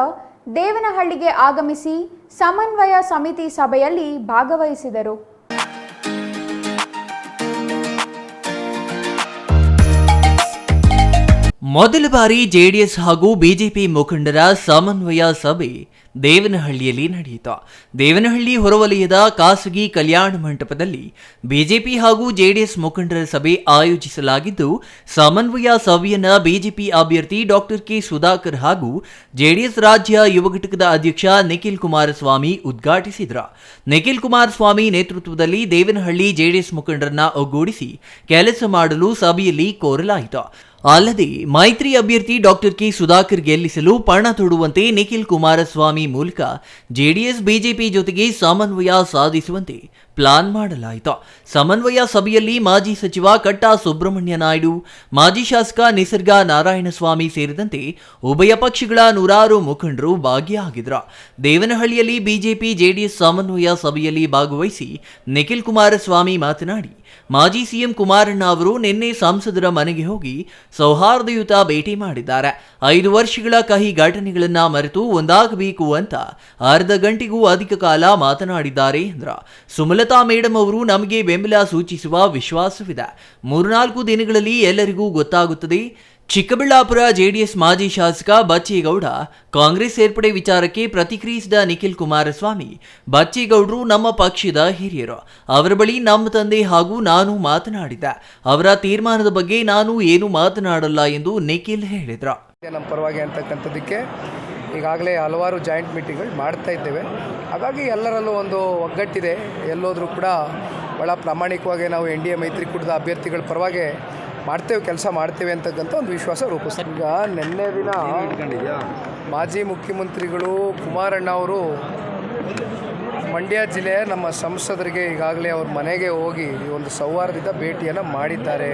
ದೇವನಹಳ್ಳಿಗೆ ಆಗಮಿಸಿ ಸಮನ್ವಯ ಸಮಿತಿ ಸಭೆಯಲ್ಲಿ ಭಾಗವಹಿಸಿದರು. ಮೊದಲ ಬಾರಿ ಜೆಡಿಎಸ್ ಹಾಗೂ ಬಿಜೆಪಿ ಮುಖಂಡರ ಸಮನ್ವಯ ಸಭೆ ದೇವನಹಳ್ಳಿಯಲ್ಲಿ ನಡೆಯಿತು. ದೇವನಹಳ್ಳಿ ಹೊರವಲಯದ ಖಾಸಗಿ ಕಲ್ಯಾಣ ಮಂಟಪದಲ್ಲಿ ಬಿಜೆಪಿ ಹಾಗೂ ಜೆಡಿಎಸ್ ಮುಖಂಡರ ಸಭೆ ಆಯೋಜಿಸಲಾಗಿದ್ದು, ಸಮನ್ವಯ ಸಭೆಯನ್ನ ಬಿಜೆಪಿ ಅಭ್ಯರ್ಥಿ ಡಾಕ್ಟರ್ ಕೆ ಸುಧಾಕರ್ ಹಾಗೂ ಜೆಡಿಎಸ್ ರಾಜ್ಯ ಯುವ ಘಟಕದ ಅಧ್ಯಕ್ಷ ನಿಖಿಲ್ ಕುಮಾರಸ್ವಾಮಿ ಉದ್ಘಾಟಿಸಿದರು. ನಿಖಿಲ್ ಕುಮಾರಸ್ವಾಮಿ ನೇತೃತ್ವದಲ್ಲಿ ದೇವನಹಳ್ಳಿ ಜೆಡಿಎಸ್ ಮುಖಂಡರನ್ನ ಒಗ್ಗೂಡಿಸಿ ಕೆಲಸ ಮಾಡಲು ಸಭೆಯಲ್ಲಿ ಕೋರಲಾಯಿತು. ಅಲ್ಲದೆ ಮೈತ್ರಿ ಅಭ್ಯರ್ಥಿ ಡಾಕ್ಟರ್ ಕೆ ಸುಧಾಕರ್ ಗೆಲ್ಲಿಸಲು ಪಣ ತೊಡುವಂತೆ ನಿಖಿಲ್ ಕುಮಾರಸ್ವಾಮಿ ಮೂಲಕ ಜೆಡಿಎಸ್ ಬಿಜೆಪಿ ಜೊತೆಗೆ ಸಮನ್ವಯ ಸಾಧಿಸುವಂತೆ ಪ್ಲಾನ್ ಮಾಡಲಾಯಿತು. ಸಮನ್ವಯ ಸಭೆಯಲ್ಲಿ ಮಾಜಿ ಸಚಿವ ಕಟ್ಟಾ ಸುಬ್ರಹ್ಮಣ್ಯ ನಾಯ್ಡು, ಮಾಜಿ ಶಾಸಕ ನಿಸರ್ಗ ನಾರಾಯಣಸ್ವಾಮಿ ಸೇರಿದಂತೆ ಉಭಯ ಪಕ್ಷಗಳ ನೂರಾರು ಮುಖಂಡರು ಭಾಗಿಯಾಗಿದ್ದರು. ದೇವನಹಳ್ಳಿಯಲ್ಲಿ ಬಿಜೆಪಿ ಜೆಡಿಎಸ್ ಸಮನ್ವಯ ಸಭೆಯಲ್ಲಿ ಭಾಗವಹಿಸಿ ನಿಖಿಲ್ ಕುಮಾರಸ್ವಾಮಿ ಮಾತನಾಡಿ, ಮಾಜಿ ಸಿಎಂ ಕುಮಾರಣ್ಣ ಅವರು ನಿನ್ನೆ ಸಂಸದರ ಮನೆಗೆ ಹೋಗಿ ಸೌಹಾರ್ದಯುತ ಭೇಟಿ ಮಾಡಿದ್ದಾರೆ. 5 ವರ್ಷಗಳ ಕಹಿ ಘಟನೆಗಳನ್ನ ಮರೆತು ಒಂದಾಗಬೇಕು ಅಂತ ಅರ್ಧ ಗಂಟೆಗೂ ಅಧಿಕ ಕಾಲ ಮಾತನಾಡಿದ್ದಾರೆ ಎಂದ್ರ. ಸುಮಲತಾ ಮೇಡಮ್ ಅವರು ನಮಗೆ ಬೆಂಬಲ ಸೂಚಿಸುವ ವಿಶ್ವಾಸವಿದೆ. 3-4 ದಿನಗಳಲ್ಲಿ ಎಲ್ಲರಿಗೂ ಗೊತ್ತಾಗುತ್ತದೆ. ಚಿಕ್ಕಬಳ್ಳಾಪುರ ಜೆಡಿಎಸ್ ಮಾಜಿ ಶಾಸಕ ಬಚ್ಚೇಗೌಡ ಕಾಂಗ್ರೆಸ್ ಸೇರ್ಪಡೆ ವಿಚಾರಕ್ಕೆ ಪ್ರತಿಕ್ರಿಯಿಸಿದ ನಿಖಿಲ್ ಕುಮಾರಸ್ವಾಮಿ, ಬಚ್ಚೇಗೌಡರು ನಮ್ಮ ಪಕ್ಷದ ಹಿರಿಯರು. ಅವರ ಬಳಿ ನಮ್ಮ ತಂದೆ ಹಾಗೂ ನಾನು ಮಾತನಾಡಿದ್ದೆ. ಅವರ ತೀರ್ಮಾನದ ಬಗ್ಗೆ ನಾನು ಏನು ಮಾತನಾಡಲ್ಲ ಎಂದು ನಿಖಿಲ್ ಹೇಳಿದ್ರು. ನಮ್ಮ ಪರವಾಗಿ ಅಂತಕ್ಕಂಥದ್ದಕ್ಕೆ ಈಗಾಗಲೇ ಹಲವಾರು ಜಾಯಿಂಟ್ ಮೀಟಿಂಗ್ಗಳು ಮಾಡ್ತಾ ಇದ್ದೇವೆ. ಹಾಗಾಗಿ ಎಲ್ಲರಲ್ಲೂ ಒಂದು ಒಗ್ಗಟ್ಟಿದೆ. ಎಲ್ಲೋದ್ರೂ ಕೂಡ ಭಾಳ ಪ್ರಾಮಾಣಿಕವಾಗಿ ನಾವು NDA ಮೈತ್ರಿಕೂಟದ ಅಭ್ಯರ್ಥಿಗಳ ಪರವಾಗಿ ಕೆಲಸ ಮಾಡ್ತೇವೆ ಅಂತಕ್ಕಂಥ ಒಂದು ವಿಶ್ವಾಸ ರೂಪಿಸ್ತೀವಿ. ಈಗ ನಿನ್ನೆ ದಿನ ಮಾಜಿ ಮುಖ್ಯಮಂತ್ರಿಗಳು ಕುಮಾರಣ್ಣ ಅವರು ಮಂಡ್ಯ ಜಿಲ್ಲೆಯ ನಮ್ಮ ಸಂಸದರಿಗೆ ಈಗಾಗಲೇ ಅವ್ರ ಮನೆಗೆ ಹೋಗಿ ಒಂದು ಸೌಹಾರ್ದದ ಭೇಟಿಯನ್ನು ಮಾಡಿದ್ದಾರೆ.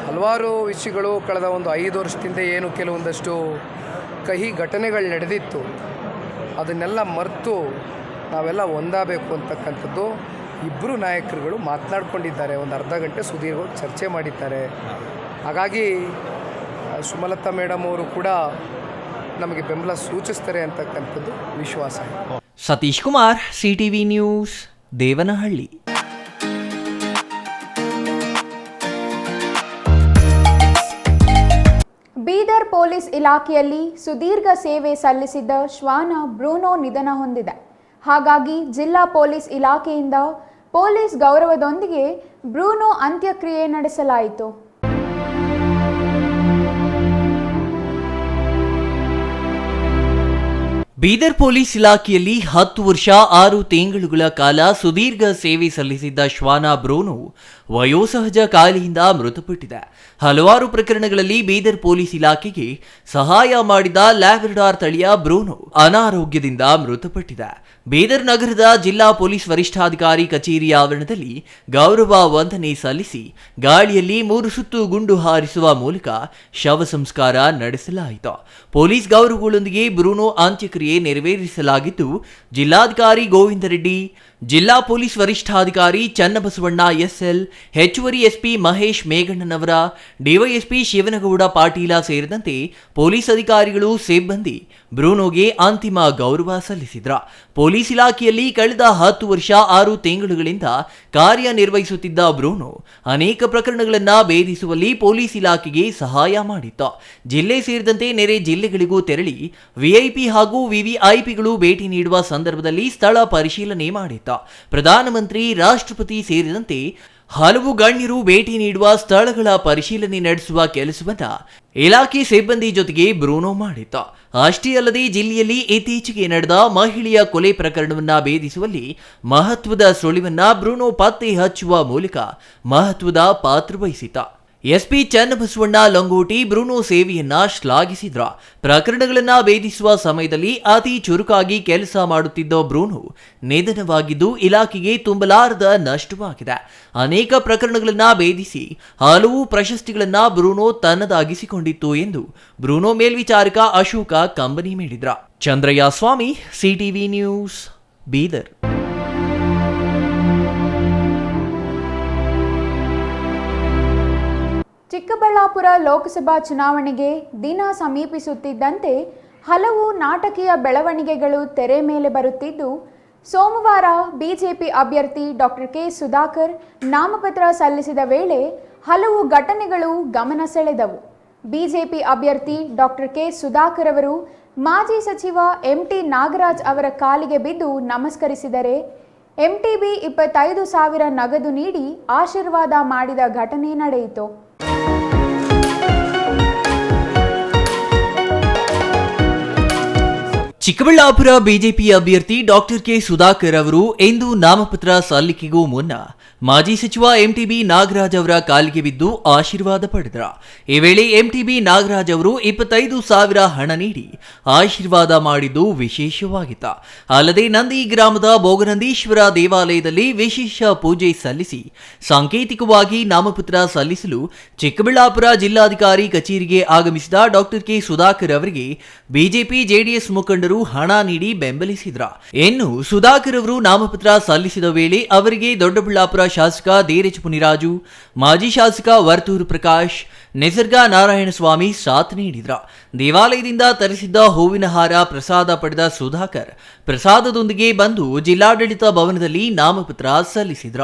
ಹಲವಾರು ವಿಷಯಗಳು ಕಳೆದ ಒಂದು 5 ವರ್ಷದಿಂದ ಏನು ಕೆಲವೊಂದಷ್ಟು ಕಹಿ ಘಟನೆಗಳು ನಡೆದಿತ್ತು, ಅದನ್ನೆಲ್ಲ ಮರೆತು ನಾವೆಲ್ಲ ಒಂದಾಗಬೇಕು ಅಂತಕ್ಕಂಥದ್ದು ಇಬ್ಬರು ನಾಯಕರುಗಳು ಮಾತನಾಡ್ಕೊಂಡಿದ್ದಾರೆ. ಒಂದು ಅರ್ಧ ಗಂಟೆ ಸುದೀರ್ಘವಾಗಿ ಚರ್ಚೆ ಮಾಡಿದ್ದಾರೆ. ಹಾಗಾಗಿ ಸುಮಲತಾ ಮೇಡಮ್ ಅವರು ಕೂಡ ನಮಗೆ ಬೆಂಬಲ ಸೂಚಿಸ್ತಾರೆ ಅಂತಕ್ಕಂಥದ್ದು ವಿಶ್ವಾಸ. Satish Kumar, CTV news, Devanahalli. Bidar police ಇಲಾಖೆಯಲ್ಲಿ ಸುದೀರ್ಘ ಸೇವೆ ಸಲ್ಲಿಸಿದ್ದ ಶ್ವಾನ ಬ್ರೂನೋ ನಿಧನ ಹೊಂದಿದೆ. ಹಾಗಾಗಿ ಜಿಲ್ಲಾ ಪೊಲೀಸ್ ಇಲಾಖೆಯಿಂದ ಪೊಲೀಸ್ ಗೌರವದೊಂದಿಗೆ ಬ್ರೂನೋ ಅಂತ್ಯಕ್ರಿಯೆ ನಡೆಸಲಾಯಿತು. ಬೀದರ್ ಪೊಲೀಸ್ ಇಲಾಖೆಯಲ್ಲಿ 10 ವರ್ಷ 6 ತಿಂಗಳುಗಳ ಕಾಲ ಸುದೀರ್ಘ ಸೇವೆ ಸಲ್ಲಿಸಿದ್ದ ಶ್ವಾನ ಬ್ರೂನೋ ವಯೋಸಹಜ ಕಾಯಿಲೆಯಿಂದ ಮೃತಪಟ್ಟಿದೆ. ಹಲವಾರು ಪ್ರಕರಣಗಳಲ್ಲಿ ಬೀದರ್ ಪೊಲೀಸ್ ಇಲಾಖೆಗೆ ಸಹಾಯ ಮಾಡಿದ ಲ್ಯಾಬ್ರಡಾರ್ ತಳಿಯ ಬ್ರೂನೋ ಅನಾರೋಗ್ಯದಿಂದ ಮೃತಪಟ್ಟಿದೆ. ಬೀದರ್ ನಗರದ ಜಿಲ್ಲಾ ಪೊಲೀಸ್ ವರಿಷ್ಠಾಧಿಕಾರಿ ಕಚೇರಿ ಆವರಣದಲ್ಲಿ ಗೌರವ ವಂದನೆ ಸಲ್ಲಿಸಿ ಗಾಳಿಯಲ್ಲಿ 3 ಸುತ್ತು ಗುಂಡು ಹಾರಿಸುವ ಮೂಲಕ ಶವ ಸಂಸ್ಕಾರ ನಡೆಸಲಾಯಿತು. ಪೊಲೀಸ್ ಗೌರವಗಳೊಂದಿಗೆ ಬ್ರೂನೋ ಅಂತ್ಯಕ್ರಿಯೆ ನೆರವೇರಿಸಲಾಗಿದ್ದು, ಜಿಲ್ಲಾಧಿಕಾರಿ ಗೋವಿಂದ ರೆಡ್ಡಿ, ಜಿಲ್ಲಾ ಪೊಲೀಸ್ ವರಿಷ್ಠಾಧಿಕಾರಿ ಚನ್ನಬಸವಣ್ಣ SL, ಹೆಚ್ಚುವರಿ SP ಮಹೇಶ್ ಮೇಘಣ್ಣನವರ, ಡಿವೈಎಸ್ಪಿ ಶಿವನಗೌಡ ಪಾಟೀಲ ಸೇರಿದಂತೆ ಪೊಲೀಸ್ ಅಧಿಕಾರಿಗಳು, ಸಿಬ್ಬಂದಿ ಬ್ರೂನೋಗೆ ಅಂತಿಮ ಗೌರವ ಸಲ್ಲಿಸಿದ್ರ. ಪೊಲೀಸ್ ಇಲಾಖೆಯಲ್ಲಿ ಕಳೆದ 10 ವರ್ಷ 6 ತಿಂಗಳುಗಳಿಂದ ಕಾರ್ಯನಿರ್ವಹಿಸುತ್ತಿದ್ದ ಬ್ರೂನೋ ಅನೇಕ ಪ್ರಕರಣಗಳನ್ನು ಭೇದಿಸುವಲ್ಲಿ ಪೊಲೀಸ್ ಇಲಾಖೆಗೆ ಸಹಾಯ ಮಾಡಿತ್ತು. ಜಿಲ್ಲೆ ಸೇರಿದಂತೆ ನೆರೆ ಜಿಲ್ಲೆಗಳಿಗೂ ತೆರಳಿ VIP ಹಾಗೂ VVIPಗಳು ಭೇಟಿ ನೀಡುವ ಸಂದರ್ಭದಲ್ಲಿ ಸ್ಥಳ ಪರಿಶೀಲನೆ ಮಾಡಿತ್ತು. ಪ್ರಧಾನಮಂತ್ರಿ, ರಾಷ್ಟ್ರಪತಿ ಸೇರಿದಂತೆ ಹಲವು ಗಣ್ಯರು ಭೇಟಿ ನೀಡುವ ಸ್ಥಳಗಳ ಪರಿಶೀಲನೆ ನಡೆಸುವ ಕೆಲಸವನ್ನ ಇಲಾಖೆ ಸಿಬ್ಬಂದಿ ಜೊತೆಗೆ ಬ್ರೂನೋ ಮಾಡಿತ್ತು. ಅಷ್ಟೇ ಅಲ್ಲದೆ ಜಿಲ್ಲೆಯಲ್ಲಿ ಇತ್ತೀಚೆಗೆ ನಡೆದ ಮಹಿಳೆಯ ಕೊಲೆ ಪ್ರಕರಣವನ್ನ ಭೇದಿಸುವಲ್ಲಿ ಮಹತ್ವದ ಸುಳಿವನ್ನ ಬ್ರೂನೋ ಪತ್ತೆ ಹಚ್ಚುವ ಮೂಲಕ ಮಹತ್ವದ ಪಾತ್ರ ವಹಿಸಿತ. SP ಚನ್ನಬಸವಣ್ಣ ಲಂಗೋಟಿ ಬ್ರೂನೋ ಸೇವೆಯನ್ನ ಶ್ಲಾಘಿಸಿದ್ರ. ಪ್ರಕರಣಗಳನ್ನ ಭೇದಿಸುವ ಸಮಯದಲ್ಲಿ ಅತಿ ಚುರುಕಾಗಿ ಕೆಲಸ ಮಾಡುತ್ತಿದ್ದ ಬ್ರೂನೋ ನಿಧನವಾಗಿದ್ದು ಇಲಾಖೆಗೆ ತುಂಬಲಾರದ ನಷ್ಟವಾಗಿದೆ. ಅನೇಕ ಪ್ರಕರಣಗಳನ್ನ ಭೇದಿಸಿ ಹಲವು ಪ್ರಶಸ್ತಿಗಳನ್ನ ಬ್ರೂನೋ ತನ್ನದಾಗಿಸಿಕೊಂಡಿತ್ತು ಎಂದು ಬ್ರೂನೋ ಮೇಲ್ವಿಚಾರಕ ಅಶೋಕ ಕಂಬನಿ ನೀಡಿದ್ರ. ಚಂದ್ರಯ್ಯ ಸ್ವಾಮಿ, CTV ನ್ಯೂಸ್, ಬೀದರ್. ಚಿಕ್ಕಬಳ್ಳಾಪುರ ಲೋಕಸಭಾ ಚುನಾವಣೆಗೆ ದಿನ ಸಮೀಪಿಸುತ್ತಿದ್ದಂತೆ ಹಲವು ನಾಟಕೀಯ ಬೆಳವಣಿಗೆಗಳು ತೆರೆ ಮೇಲೆ ಬರುತ್ತಿದ್ದು, ಸೋಮವಾರ ಬಿಜೆಪಿ ಅಭ್ಯರ್ಥಿ ಡಾಕ್ಟರ್ ಕೆ ಸುಧಾಕರ್ ನಾಮಪತ್ರ ಸಲ್ಲಿಸಿದ ವೇಳೆ ಹಲವು ಘಟನೆಗಳು ಗಮನ ಸೆಳೆದವು. ಬಿಜೆಪಿ ಅಭ್ಯರ್ಥಿ ಡಾಕ್ಟರ್ ಕೆ ಸುಧಾಕರ್ ಅವರು ಮಾಜಿ ಸಚಿವ ಎಂಟಿ ನಾಗರಾಜ್ ಅವರ ಕಾಲಿಗೆ ಬಿದ್ದು ನಮಸ್ಕರಿಸಿದರೆ ಎಂಟಿಬಿ 25,000 ನಗದು ನೀಡಿ ಆಶೀರ್ವಾದ ಮಾಡಿದ ಘಟನೆ ನಡೆಯಿತು. ಚಿಕ್ಕಬಳ್ಳಾಪುರ ಬಿಜೆಪಿ ಅಭ್ಯರ್ಥಿ ಡಾಕ್ಟರ್ ಕೆ ಸುಧಾಕರ್ ಅವರು ಇಂದು ನಾಮಪತ್ರ ಸಲ್ಲಿಕೆಗೂ ಮುನ್ನ ಮಾಜಿ ಸಚಿವ ಎಂಟಿಬಿ ನಾಗರಾಜ್ ಅವರ ಕಾಲಿಗೆ ಬಿದ್ದು ಆಶೀರ್ವಾದ ಪಡೆದರು. ಈ ವೇಳೆ ಎಂಟಿಬಿ ನಾಗರಾಜ್ ಅವರು 25,000 ಹಣ ನೀಡಿ ಆಶೀರ್ವಾದ ಮಾಡಿದ್ದು ವಿಶೇಷವಾಗಿತ್ತು. ಅಲ್ಲದೆ ನಂದಿ ಗ್ರಾಮದ ಭೋಗನಂದೀಶ್ವರ ದೇವಾಲಯದಲ್ಲಿ ವಿಶೇಷ ಪೂಜೆ ಸಲ್ಲಿಸಿ ಸಾಂಕೇತಿಕವಾಗಿ ನಾಮಪತ್ರ ಸಲ್ಲಿಸಲು ಚಿಕ್ಕಬಳ್ಳಾಪುರ ಜಿಲ್ಲಾಧಿಕಾರಿ ಕಚೇರಿಗೆ ಆಗಮಿಸಿದ ಡಾಕ್ಟರ್ ಕೆ ಸುಧಾಕರ್ ಅವರಿಗೆ ಬಿಜೆಪಿ ಜೆಡಿಎಸ್ ಮುಖಂಡರು ಹಣ ನೀಡಿ ಬೆಂಬಲಿಸಿದ್ರ. ಇನ್ನು ಸುಧಾಕರ್ ಅವರು ನಾಮಪತ್ರ ಸಲ್ಲಿಸಿದ ವೇಳೆ ಅವರಿಗೆ ದೊಡ್ಡಬಳ್ಳಾಪುರ ಶಾಸಕ ಧೀರಜ್ ಮುನಿರಾಜು, ಮಾಜಿ ಶಾಸಕ ವರ್ತೂರು ಪ್ರಕಾಶ್, ನಿಸರ್ಗ ನಾರಾಯಣಸ್ವಾಮಿ ಸಾಥ್ ನೀಡಿದ್ರ. ದೇವಾಲಯದಿಂದ ತರಿಸಿದ್ದ ಹೂವಿನ ಹಾರ ಪ್ರಸಾದ ಪಡೆದ ಸುಧಾಕರ್ ಪ್ರಸಾದದೊಂದಿಗೆ ಬಂದು ಜಿಲ್ಲಾಡಳಿತ ಭವನದಲ್ಲಿ ನಾಮಪತ್ರ ಸಲ್ಲಿಸಿದ್ರ.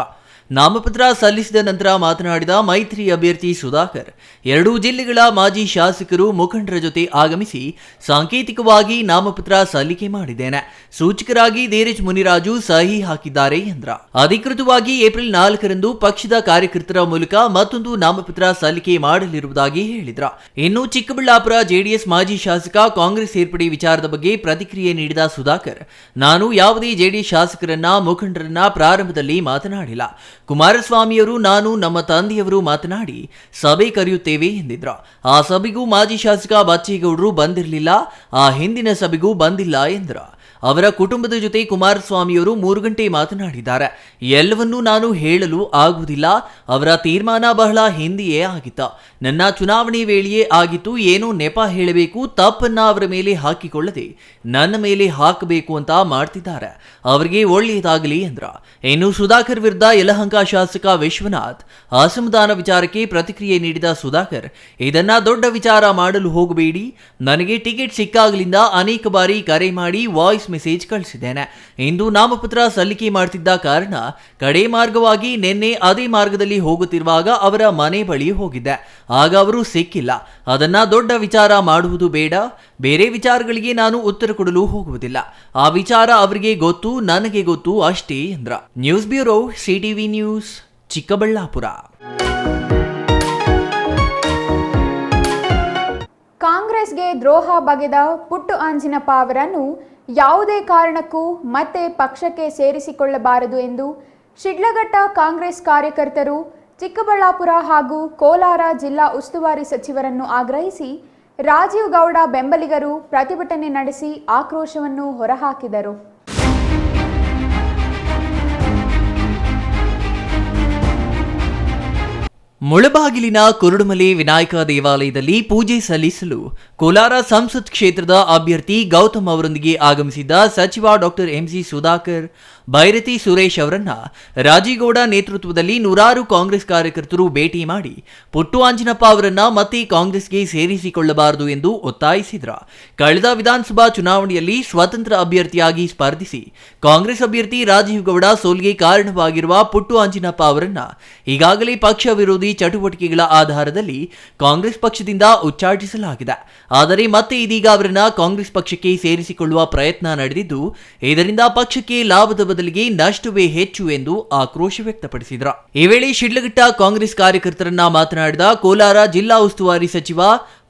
ನಾಮಪತ್ರ ಸಲ್ಲಿಸಿದ ನಂತರ ಮಾತನಾಡಿದ ಮೈತ್ರಿ ಅಭ್ಯರ್ಥಿ ಸುಧಾಕರ್, ಎರಡೂ ಜಿಲ್ಲೆಗಳ ಮಾಜಿ ಶಾಸಕರು ಮುಖಂಡರ ಜೊತೆ ಆಗಮಿಸಿ ಸಾಂಕೇತಿಕವಾಗಿ ನಾಮಪತ್ರ ಸಲ್ಲಿಕೆ ಮಾಡಿದ್ದೇನೆ. ಸೂಚಕರಾಗಿ ಧೀರಜ್ ಮುನಿರಾಜು ಸಹಿ ಹಾಕಿದ್ದಾರೆ ಎಂದ್ರ. ಅಧಿಕೃತವಾಗಿ ಏಪ್ರಿಲ್ 4ರಂದು ಪಕ್ಷದ ಕಾರ್ಯಕರ್ತರ ಮೂಲಕ ಮತ್ತೊಂದು ನಾಮಪತ್ರ ಸಲ್ಲಿಕೆ ಮಾಡಲಿರುವುದಾಗಿ ಹೇಳಿದ್ರ. ಇನ್ನು ಚಿಕ್ಕಬಳ್ಳಾಪುರ ಜೆಡಿಎಸ್ ಮಾಜಿ ಶಾಸಕ ಕಾಂಗ್ರೆಸ್ ಸೇರ್ಪಡೆ ವಿಚಾರದ ಬಗ್ಗೆ ಪ್ರತಿಕ್ರಿಯೆ ನೀಡಿದ ಸುಧಾಕರ್, ನಾನು ಯಾವುದೇ ಜೆಡಿಎಸ್ ಶಾಸಕರನ್ನ ಮುಖಂಡರನ್ನ ಪ್ರಾರಂಭದಲ್ಲಿ ಮಾತನಾಡಿಲ್ಲ. ಕುಮಾರಸ್ವಾಮಿಯವರು, ನಾನು, ನಮ್ಮ ತಂದೆಯವರು ಮಾತನಾಡಿ ಸಭೆ ಕರೆಯುತ್ತೇವೆ ಎಂದಿದ್ರು. ಆ ಸಭೆಗೂ ಮಾಜಿ ಶಾಸಕ ಬಚ್ಚೇಗೌಡರು ಬಂದಿರಲಿಲ್ಲ, ಆ ಹಿಂದಿನ ಸಭೆಗೂ ಬಂದಿಲ್ಲ ಎಂದರು. ಅವರ ಕುಟುಂಬದ ಜೊತೆ ಕುಮಾರಸ್ವಾಮಿಯವರು 3 ಗಂಟೆ ಮಾತನಾಡಿದ್ದಾರೆ. ಎಲ್ಲವನ್ನೂ ನಾನು ಹೇಳಲು ಆಗುವುದಿಲ್ಲ. ಅವರ ತೀರ್ಮಾನ ಬಹಳ ಹಿಂದೆಯೇ ಆಗಿತ್ತು. ನನ್ನ ಚುನಾವಣೆ ವೇಳೆಯೇ ಆಗಿತ್ತು. ಏನೋ ನೆಪ ಹೇಳಬೇಕು, ತಪ್ಪನ್ನ ಅವರ ಮೇಲೆ ಹಾಕಿಕೊಳ್ಳದೆ ನನ್ನ ಮೇಲೆ ಹಾಕಬೇಕು ಅಂತ ಮಾಡ್ತಿದ್ದಾರೆ. ಅವರಿಗೆ ಒಳ್ಳೆಯದಾಗಲಿ ಎಂದ್ರ. ಇನ್ನು ಸುಧಾಕರ್ ವಿರುದ್ಧ ಯಲಹಂಕ ಶಾಸಕ ವಿಶ್ವನಾಥ್ ಅಸಮಾಧಾನ ವಿಚಾರಕ್ಕೆ ಪ್ರತಿಕ್ರಿಯೆ ನೀಡಿದ ಸುಧಾಕರ್, ಇದನ್ನ ದೊಡ್ಡ ವಿಚಾರ ಮಾಡಲು ಹೋಗಬೇಡಿ. ನನಗೆ ಟಿಕೆಟ್ ಸಿಕ್ಕಾಗಲಿಂದ ಅನೇಕ ಬಾರಿ ಕರೆ ಮಾಡಿ ವಾಯ್ಸ್ ಮೆಸೇಜ್ ಕಳಿಸಿದ್ದೇನೆ. ಇಂದು ನಾಮಪತ್ರ ಸಲ್ಲಿಕೆ ಮಾಡ್ತಿದ್ದ ಕಾರಣ ಕಡೆ ಮಾರ್ಗವಾಗಿ ನಿನ್ನೆ ಅದೇ ಮಾರ್ಗದಲ್ಲಿ ಹೋಗುತ್ತಿರುವಾಗ ಅವರ ಮನೆ ಬಳಿ ಹೋಗಿದ್ದೆ. ಆಗ ಅವರು ಸಿಕ್ಕಿಲ್ಲ. ಅದನ್ನ ದೊಡ್ಡ ವಿಚಾರ ಮಾಡುವುದು ಬೇಡ. ಬೇರೆ ವಿಚಾರಗಳಿಗೆ ನಾನು ಉತ್ತರ ಕೊಡಲು ಹೋಗುವುದಿಲ್ಲ. ಆ ವಿಚಾರ ಅವರಿಗೆ ಗೊತ್ತು, ನನಗೆ ಗೊತ್ತು ಅಷ್ಟೇ ಎಂದ್ರ. News bureau, CTV news, Chikkaballapur. ಕಾಂಗ್ರೆಸ್ಗೆ ದ್ರೋಹ ಬಗೆದ ಪುಟ್ಟು ಆಂಜಿನಪ್ಪ ಅವರನ್ನು ಯಾವುದೇ ಕಾರಣಕ್ಕೂ ಮತ್ತೆ ಪಕ್ಷಕ್ಕೆ ಸೇರಿಸಿಕೊಳ್ಳಬಾರದು ಎಂದು ಶಿಡ್ಲಘಟ್ಟ ಕಾಂಗ್ರೆಸ್ ಕಾರ್ಯಕರ್ತರು ಚಿಕ್ಕಬಳ್ಳಾಪುರ ಹಾಗೂ ಕೋಲಾರ ಜಿಲ್ಲಾ ಉಸ್ತುವಾರಿ ಸಚಿವರನ್ನು ಆಗ್ರಹಿಸಿ ರಾಜೀವ್ ಗೌಡ ಬೆಂಬಲಿಗರು ಪ್ರತಿಭಟನೆ ನಡೆಸಿ ಆಕ್ರೋಶವನ್ನು ಹೊರಹಾಕಿದರು. ಮುಳಬಾಗಿಲಿನ ಕುರುಡುಮಲೆ ವಿನಾಯಕ ದೇವಾಲಯದಲ್ಲಿ ಪೂಜೆ ಸಲ್ಲಿಸಲು ಕೋಲಾರ ಸಂಸತ್ ಕ್ಷೇತ್ರದ ಅಭ್ಯರ್ಥಿ ಗೌತಮ್ ಅವರೊಂದಿಗೆ ಆಗಮಿಸಿದ್ದ ಸಚಿವ ಡಾಕ್ಟರ್ ಎಂಸಿ ಸುಧಾಕರ್, ಬೈರತಿ ಸುರೇಶ್ ಅವರನ್ನ ರಾಜೀಗೌಡ ನೇತೃತ್ವದಲ್ಲಿ ನೂರಾರು ಕಾಂಗ್ರೆಸ್ ಕಾರ್ಯಕರ್ತರು ಭೇಟಿ ಮಾಡಿ ಪುಟ್ಟು ಆಂಜಿನಪ್ಪ ಅವರನ್ನ ಮತ್ತೆ ಕಾಂಗ್ರೆಸ್ಗೆ ಸೇರಿಸಿಕೊಳ್ಳಬಾರದು ಎಂದು ಒತ್ತಾಯಿಸಿದ್ರ. ಕಳೆದ ವಿಧಾನಸಭಾ ಚುನಾವಣೆಯಲ್ಲಿ ಸ್ವತಂತ್ರ ಅಭ್ಯರ್ಥಿಯಾಗಿ ಸ್ಪರ್ಧಿಸಿ ಕಾಂಗ್ರೆಸ್ ಅಭ್ಯರ್ಥಿ ರಾಜೀವ್ ಗೌಡ ಸೋಲಿಗೆ ಕಾರಣವಾಗಿರುವ ಪುಟ್ಟು ಆಂಜಿನಪ್ಪ ಅವರನ್ನ ಈಗಾಗಲೇ ಪಕ್ಷ ವಿರೋಧಿ ಚಟುವಟಿಕೆಗಳ ಆಧಾರದಲ್ಲಿ ಕಾಂಗ್ರೆಸ್ ಪಕ್ಷದಿಂದ ಉಚ್ಚಾಟಿಸಲಾಗಿದೆ. ಆದರೆ ಮತ್ತೆ ಇದೀಗ ಅವರನ್ನ ಕಾಂಗ್ರೆಸ್ ಪಕ್ಷಕ್ಕೆ ಸೇರಿಸಿಕೊಳ್ಳುವ ಪ್ರಯತ್ನ ನಡೆದಿದ್ದು, ಇದರಿಂದ ಪಕ್ಷಕ್ಕೆ ಲಾಭದ ಬದಲಿಗೆ ನಷ್ಟವೇ ಹೆಚ್ಚು ಎಂದು ಆಕ್ರೋಶ ವ್ಯಕ್ತಪಡಿಸಿದರು. ಈ ವೇಳೆ ಶಿಡ್ಲಘಟ್ಟ ಕಾಂಗ್ರೆಸ್ ಕಾರ್ಯಕರ್ತರನ್ನ ಮಾತನಾಡಿದ ಕೋಲಾರ ಜಿಲ್ಲಾ ಉಸ್ತುವಾರಿ ಸಚಿವ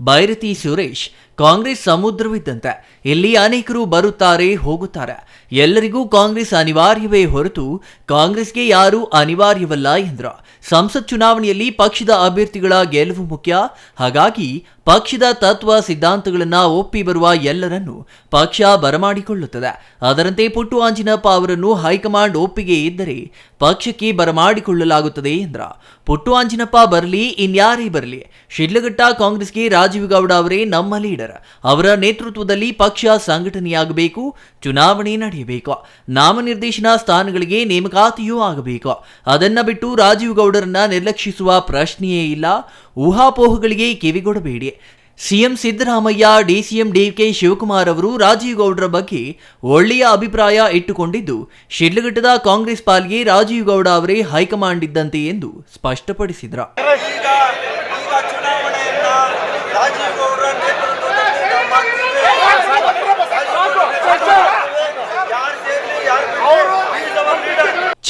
ಬೈರತಿ ಸುರೇಶ್, ಕಾಂಗ್ರೆಸ್ ಸಮುದ್ರವಿದ್ದಂತೆ, ಇಲ್ಲಿ ಅನೇಕರು ಬರುತ್ತಾರೆ ಹೋಗುತ್ತಾರೆ. ಎಲ್ಲರಿಗೂ ಕಾಂಗ್ರೆಸ್ ಅನಿವಾರ್ಯವೇ ಹೊರತು ಕಾಂಗ್ರೆಸ್ಗೆ ಯಾರೂ ಅನಿವಾರ್ಯವಲ್ಲ ಎಂದರು. ಸಂಸತ್ ಚುನಾವಣೆಯಲ್ಲಿ ಪಕ್ಷದ ಅಭ್ಯರ್ಥಿಗಳ ಗೆಲುವು ಮುಖ್ಯ. ಹಾಗಾಗಿ ಪಕ್ಷದ ತತ್ವ ಸಿದ್ಧಾಂತಗಳನ್ನು ಒಪ್ಪಿ ಬರುವ ಎಲ್ಲರನ್ನೂ ಪಕ್ಷ ಬರಮಾಡಿಕೊಳ್ಳುತ್ತದೆ. ಅದರಂತೆ ಪುಟ್ಟು ಆಂಜಿನಪ್ಪ ಅವರನ್ನು ಹೈಕಮಾಂಡ್ ಒಪ್ಪಿಗೆ ಇದ್ದರೆ ಪಕ್ಷಕ್ಕೆ ಬರಮಾಡಿಕೊಳ್ಳಲಾಗುತ್ತದೆ ಎಂದ್ರ. ಪುಟ್ಟು ಆಂಜಿನಪ್ಪ ಬರಲಿ, ಇನ್ಯಾರೇ ಬರಲಿ, ಶಿಡ್ಲಘಟ್ಟ ಕಾಂಗ್ರೆಸ್ಗೆ ರಾಜೀವ್ ಗೌಡ ಅವರೇ ನಮ್ಮ ಲೀಡರ್. ಅವರ ನೇತೃತ್ವದಲ್ಲಿ ಪಕ್ಷ ಸಂಘಟನೆಯಾಗಬೇಕು, ಚುನಾವಣೆ ನಡೆಯಬೇಕು, ನಾಮನಿರ್ದೇಶನ ಸ್ಥಾನಗಳಿಗೆ ನೇಮಕಾತಿಯೂ ಆಗಬೇಕು. ಅದನ್ನ ಬಿಟ್ಟು ರಾಜೀವ್ ಗೌಡರನ್ನ ನಿರ್ಲಕ್ಷಿಸುವ ಪ್ರಶ್ನೆಯೇ ಇಲ್ಲ. ಊಹಾಪೋಹಗಳಿಗೆ ಕಿವಿಗೊಡಬೇಡಿ. CM Siddaramaiah, DCM DK Shivakumar ಅವರು ರಾಜೀವ್ ಗೌಡರ ಬಗ್ಗೆ ಒಳ್ಳೆಯ ಅಭಿಪ್ರಾಯ ಇಟ್ಟುಕೊಂಡಿದ್ದು, ಶಿಡ್ಲಘಟ್ಟದ ಕಾಂಗ್ರೆಸ್ ಪಾಲಿಗೆ ರಾಜೀವ್ ಗೌಡ ಅವರೇ ಹೈಕಮಾಂಡ್ ಇದ್ದಂತೆ ಎಂದು ಸ್ಪಷ್ಟಪಡಿಸಿದರು.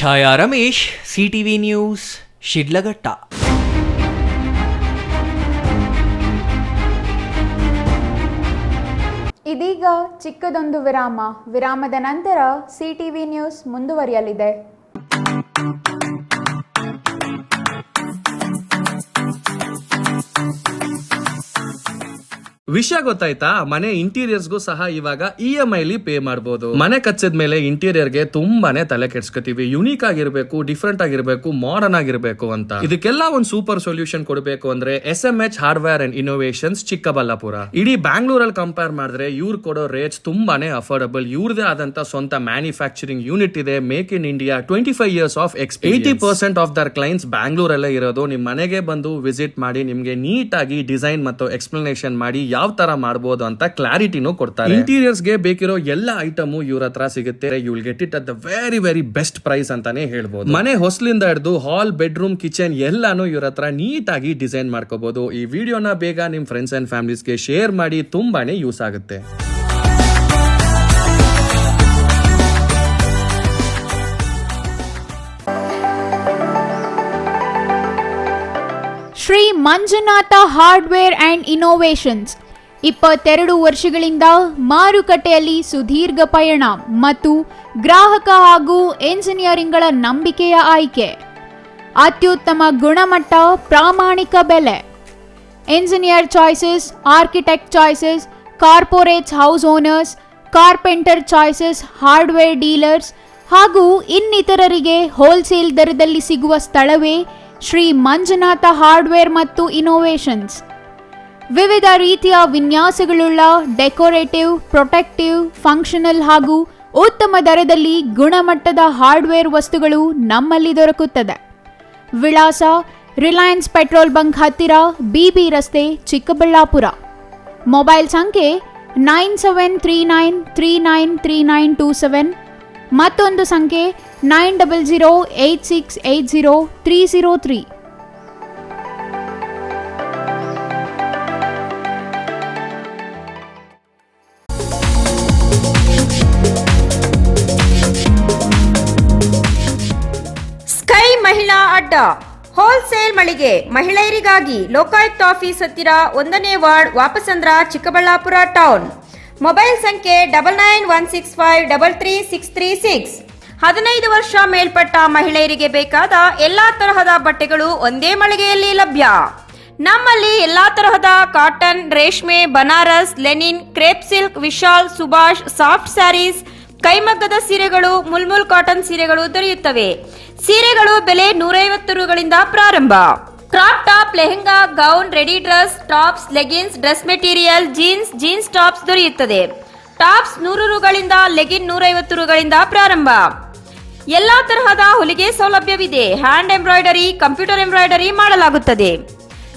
ಛಾಯಾ ರಮೇಶ್, ಸಿಟಿವಿ ನ್ಯೂಸ್, ಶಿಡ್ಲಘಟ್ಟ. ಇದೀಗ ಚಿಕ್ಕದೊಂದು ವಿರಾಮದ ನಂತರ ಸಿಟಿವಿ ನ್ಯೂಸ್ ಮುಂದುವರಿಯಲಿದೆ. ವಿಷಯ ಗೊತ್ತಾಯ್ತಾ? ಮನೆ ಇಂಟೀರಿಯರ್ಸ್ಗೂ ಸಹ ಇವಾಗ EMI ಪೇ ಮಾಡಬಹುದು. ಮನೆ ಕಚ್ಚಿದ ಮೇಲೆ ಇಂಟೀರಿಯರ್ಗೆ ತುಂಬಾನೇ ತಲೆ ಕೆಡ್ಸ್ಕೊತೀವಿ. ಯುನೀಕ್ ಆಗಿರ್ಬೇಕು, ಡಿಫ್ರೆಂಟ್ ಆಗಿರ್ಬೇಕು, ಮಾಡರ್ನ್ ಆಗಿರ್ಬೇಕು ಅಂತ. ಇದಕ್ಕೆಲ್ಲ ಒಂದು ಸೂಪರ್ ಸೊಲ್ಯೂಷನ್ ಕೊಡಬೇಕು ಅಂದ್ರೆ SMH hardware and innovations Chikkaballapur. ಇಡೀ ಬ್ಯಾಂಗ್ಳೂರಲ್ಲಿ ಕಂಪೇರ್ ಮಾಡಿದ್ರೆ ಇವ್ರು ಕೊಡೋ ರೇಟ್ಸ್ ತುಂಬಾನೇ ಅಫೋರ್ಡಬಲ್. ಇವ್ರದೇ ಆದಂತ ಸ್ವಂತ ಮ್ಯಾನುಫ್ಯಾಕ್ಚರಿಂಗ್ ಯೂನಿಟ್ ಇದೆ. Make in India, 25 years of experience. 80% of their clients ಬ್ಯಾಂಗ್ಳೂರಲ್ಲೇ ಇರೋದು. ನಿಮ್ ಮನೆಗೆ ಬಂದು ವಿಸಿಟ್ ಮಾಡಿ ನಿಮ್ಗೆ ನೀಟ್ ಆಗಿ ಡಿಸೈನ್ ಮತ್ತು ಎಕ್ಸ್ಪ್ಲನೇಷನ್ ಮಾಡಿ ಯಾವ ತರ ಮಾಡಬಹುದು ಅಂತ ಕ್ಲಾರಿಟಿನೂ ಕೊಡ್ತಾರೆ. ಇಂಟೀರಿಯರ್ಸ್ ಗೆ ಬೇಕಿರೋ ಎಲ್ಲ ಐಟಮ್ ಇವ್ರ ಹತ್ರ ಸಿಗುತ್ತೆ. You will get it at the very best price ಅಂತಾನೆ ಹೇಳ್ಬೋದು. ಮನೆ ಹೊಸಲಿಂದ ಹಿಡಿದು ಹಾಲ್, ಬೆಡ್ರೂಮ್, ಕಿಚನ್ ಎಲ್ಲಾನು ಇವ್ರ ಹತ್ರ ನೀಟ್ ಆಗಿ ಡಿಸೈನ್ ಮಾಡ್ಕೋಬಹುದು. ಈ ವಿಡಿಯೋನ ಬೇಗ ನಿಮ್ ಫ್ರೆಂಡ್ಸ್ ಅಂಡ್ ಫ್ಯಾಮಿಲೀಸ್ಗೆ ಶೇರ್ ಮಾಡಿ, ತುಂಬಾನೇ ಯೂಸ್ ಆಗುತ್ತೆ. Shri Manjunatha hardware and innovations 22 ವರ್ಷಗಳಿಂದ ಮಾರುಕಟ್ಟೆಯಲ್ಲಿ ಸುದೀರ್ಘ ಪಯಣ ಮತ್ತು ಗ್ರಾಹಕ ಹಾಗೂ ಎಂಜಿನಿಯರಿಂಗ್ಗಳ ನಂಬಿಕೆಯ ಆಯ್ಕೆ. ಅತ್ಯುತ್ತಮ ಗುಣಮಟ್ಟ, ಪ್ರಾಮಾಣಿಕ ಬೆಲೆ. Engineer choices, architect choices, corporates, house owners, carpenter choices, hardware dealers ಹಾಗೂ ಇನ್ನಿತರರಿಗೆ ಹೋಲ್ಸೇಲ್ ದರದಲ್ಲಿ ಸಿಗುವ ಸ್ಥಳವೇ ಶ್ರೀ ಮಂಜುನಾಥ ಹಾರ್ಡ್ವೇರ್ ಮತ್ತು ಇನ್ನೋವೇಷನ್ಸ್. ವಿವಿಧ ರೀತಿಯ ವಿನ್ಯಾಸಗಳುಳ್ಳ ಡೆಕೋರೇಟಿವ್, ಪ್ರೊಟೆಕ್ಟಿವ್, ಫಂಕ್ಷನಲ್ ಹಾಗೂ ಉತ್ತಮ ದರದಲ್ಲಿ ಗುಣಮಟ್ಟದ ಹಾರ್ಡ್ವೇರ್ ವಸ್ತುಗಳು ನಮ್ಮಲ್ಲಿ ದೊರಕುತ್ತದೆ. ವಿಳಾಸ: ರಿಲಯನ್ಸ್ ಪೆಟ್ರೋಲ್ ಬಂಕ್ ಹತ್ತಿರ, BB ರಸ್ತೆ, ಚಿಕ್ಕಬಳ್ಳಾಪುರ. ಮೊಬೈಲ್ ಸಂಖ್ಯೆ 9739393927. ಮತ್ತೊಂದು ಸಂಖ್ಯೆ 9008680303. ಸ್ಕೈ ಮಹಿಳಾ ಅಡ್ಡ ಹೋಲ್ಸೇಲ್ ಮಳಿಗೆ ಮಹಿಳೆಯರಿಗಾಗಿ ಲೋಕಾಯುಕ್ತ ಆಫೀಸ್ ಹತ್ತಿರ 1ನೇ ward, Vapasandra, Chikkaballapur town. Mobile ಸಂಖ್ಯೆ 9916533636. 15 ವರ್ಷ ಮೇಲ್ಪಟ್ಟ ಮಹಿಳೆಯರಿಗೆ ಬೇಕಾದ ಎಲ್ಲಾ ತರಹದ ಬಟ್ಟೆಗಳು ಒಂದೇ ಮಳಿಗೆಯಲ್ಲಿ ಲಭ್ಯ. ನಮ್ಮಲ್ಲಿ ಎಲ್ಲಾ ತರಹದ ಕಾಟನ್, ರೇಷ್ಮೆ, Banaras, linen, crepe silk, Vishal, Subhash, soft saris, ಕೈಮಗ್ಗದ ಸೀರೆಗಳು, ಮುಲ್ಮುಲ್ ಕಾಟನ್ ಸೀರೆಗಳು ದೊರೆಯುತ್ತವೆ. ಸೀರೆಗಳು ಬೆಲೆ 150 ರೂಗಳಿಂದ ಪ್ರಾರಂಭ. Crop top, lehenga, gown, ready dress, tops, leggings, dress material, jeans tops ದೊರೆಯುತ್ತದೆ. ಟಾಪ್ಸ್ 100 ರೂಗಳಿಂದ, ಲೆಗಿನ್ 150 ರೂಗಳಿಂದ ಪ್ರಾರಂಭ. ಎಲ್ಲಾ ತರಹದ ಹೊಲಿಗೆ ಸೌಲಭ್ಯವಿದೆ. ಹ್ಯಾಂಡ್ ಎಂಬ್ರಾಯ್ಡರಿ, ಕಂಪ್ಯೂಟರ್ ಎಂಬ್ರಾಯ್ಡರಿ ಮಾಡಲಾಗುತ್ತದೆ.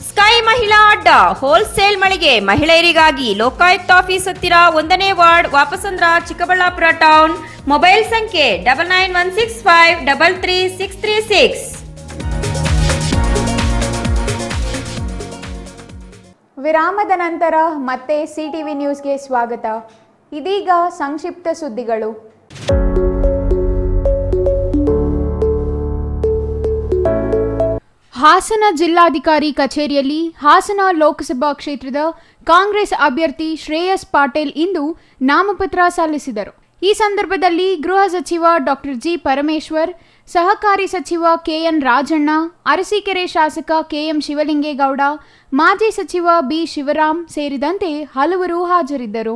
ಸ್ಕೈ ಮಹಿಳಾ ಅಡ್ಡ ಹೋಲ್ಸೇಲ್ ಮಳಿಗೆ ಮಹಿಳೆಯರಿಗಾಗಿ ಲೋಕಾಯುಕ್ತ ಆಫೀಸ್ ಹತ್ತಿರ 1ನೇ ward, Vapasandra, Chikkaballapur town. Mobile ಸಂಖ್ಯೆ 9916533636. ವಿರಾಮದ ನಂತರ ಮತ್ತೆ ಸಿಟಿವಿ ನ್ಯೂಸ್ಗೆ ಸ್ವಾಗತ. ಇದೀಗ ಸಂಕ್ಷಿಪ್ತ ಸುದ್ದಿಗಳು. ಹಾಸನ ಜಿಲ್ಲಾಧಿಕಾರಿ ಕಚೇರಿಯಲ್ಲಿ ಹಾಸನ ಲೋಕಸಭಾ ಕ್ಷೇತ್ರದ ಕಾಂಗ್ರೆಸ್ ಅಭ್ಯರ್ಥಿ ಶ್ರೇಯಸ್ ಪಾಟೀಲ್ ಇಂದು ನಾಮಪತ್ರ ಸಲ್ಲಿಸಿದರು. ಈ ಸಂದರ್ಭದಲ್ಲಿ ಗೃಹ ಸಚಿವ ಡಾಕ್ಟರ್ ಜಿ ಪರಮೇಶ್ವರ್, ಸಹಕಾರಿ ಸಚಿವ KN ರಾಜಣ್ಣ, ಅರಸೀಕೆರೆ ಶಾಸಕ KM ಶಿವಲಿಂಗೇಗೌಡ, ಮಾಜಿ ಸಚಿವ B ಶಿವರಾಮ್ ಸೇರಿದಂತೆ ಹಲವರು ಹಾಜರಿದ್ದರು.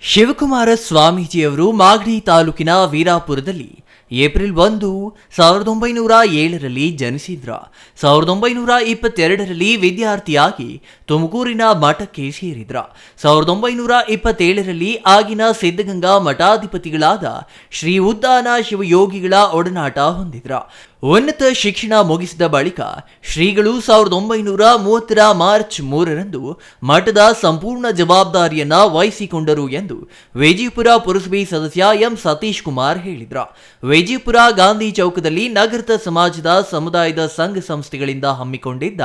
ಶಿವಕುಮಾರ ಸ್ವಾಮೀಜಿಯವರು ಮಾಗಡಿ ತಾಲೂಕಿನ ವೀರಾಪುರದಲ್ಲಿ ಏಪ್ರಿಲ್ 1, 1907ರಲ್ಲಿ ಜನಿಸಿದ್ರ. 1922ರಲ್ಲಿ ವಿದ್ಯಾರ್ಥಿಯಾಗಿ ತುಮಕೂರಿನ ಮಠಕ್ಕೆ ಸೇರಿದ್ರ. 1927ರಲ್ಲಿ ಆಗಿನ ಸಿದ್ಧಗಂಗಾ ಮಠಾಧಿಪತಿಗಳಾದ ಶ್ರೀ ಉದ್ದಾನ ಶಿವಯೋಗಿಗಳ ಒಡನಾಟ ಹೊಂದಿದ್ರ. ಉನ್ನತ ಶಿಕ್ಷಣ ಮುಗಿಸಿದ ಬಳಿಕ ಶ್ರೀಗಳು 1930 ಮಾರ್ಚ್ 3ರಂದು ಮಠದ ಸಂಪೂರ್ಣ ಜವಾಬ್ದಾರಿಯನ್ನ ವಹಿಸಿಕೊಂಡರು ಎಂದು ವಿಜಯಪುರ ಪುರಸಭೆ ಸದಸ್ಯ ಎಂ ಸತೀಶ್ ಕುಮಾರ್ ಹೇಳಿದರು. ವಿಜಯಪುರ ಗಾಂಧಿ ಚೌಕದಲ್ಲಿ ನಗರದ ಸಮಾಜದ ಸಮುದಾಯದ ಸಂಘ ಸಂಸ್ಥೆಗಳಿಂದ ಹಮ್ಮಿಕೊಂಡಿದ್ದ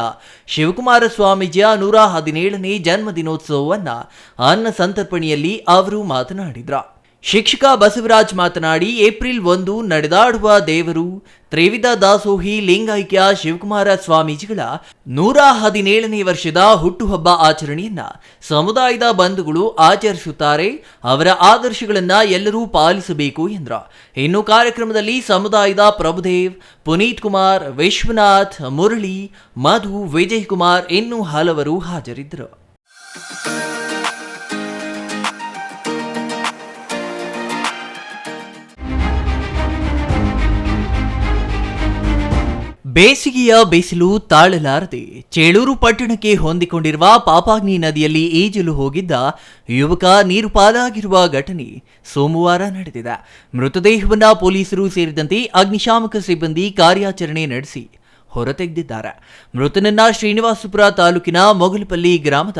ಶಿವಕುಮಾರ ಸ್ವಾಮೀಜಿಯ 117ನೇ ಜನ್ಮದಿನೋತ್ಸವವನ್ನು ಅನ್ನ ಸಂತರ್ಪಣೆಯಲ್ಲಿ ಅವರು ಮಾತನಾಡಿದರು. ಶಿಕ್ಷಕ ಬಸವರಾಜ್ ಮಾತನಾಡಿ, ಏಪ್ರಿಲ್ 1 ನಡೆದಾಡುವ ದೇವರು ತ್ರಿವಿಧ ದಾಸೋಹಿ ಲಿಂಗೈಕ್ಯ ಶಿವಕುಮಾರ ಸ್ವಾಮೀಜಿಗಳ 117ನೇ ವರ್ಷದ ಹುಟ್ಟುಹಬ್ಬ ಆಚರಣೆಯನ್ನ ಸಮುದಾಯದ ಬಂಧುಗಳು ಆಚರಿಸುತ್ತಾರೆ. ಅವರ ಆದರ್ಶಗಳನ್ನ ಎಲ್ಲರೂ ಪಾಲಿಸಬೇಕು ಎಂದರು. ಇನ್ನು ಕಾರ್ಯಕ್ರಮದಲ್ಲಿ ಸಮುದಾಯದ ಪ್ರಭುದೇವ್, ಪುನೀತ್ ಕುಮಾರ್, ವಿಶ್ವನಾಥ್, ಮುರಳಿ, ಮಧು, ವಿಜಯ್ ಕುಮಾರ್ ಇನ್ನೂ ಹಲವರು ಹಾಜರಿದ್ದರು. ಬೇಸಿಗೆಯ ಬಿಸಿಲು ತಾಳಲಾರದೆ ಚೇಳೂರು ಪಟ್ಟಣಕ್ಕೆ ಹೊಂದಿಕೊಂಡಿರುವ ಪಾಪಾಗ್ನಿ ನದಿಯಲ್ಲಿ ಈಜಲು ಹೋಗಿದ್ದ ಯುವಕ ನೀರು ಪಾಲಾಗಿರುವ ಘಟನೆ ಸೋಮವಾರ ನಡೆದಿದೆ. ಮೃತದೇಹವನ್ನು ಪೊಲೀಸರು ಸೇರಿದಂತೆ ಅಗ್ನಿಶಾಮಕ ಸಿಬ್ಬಂದಿ ಕಾರ್ಯಾಚರಣೆ ನಡೆಸಿ ಹೊರತೆಗೆದಿದ್ದಾರೆ. ಮೃತನನ್ನ ಶ್ರೀನಿವಾಸಪುರ ತಾಲೂಕಿನ ಮೊಗಲಪಲ್ಲಿ ಗ್ರಾಮದ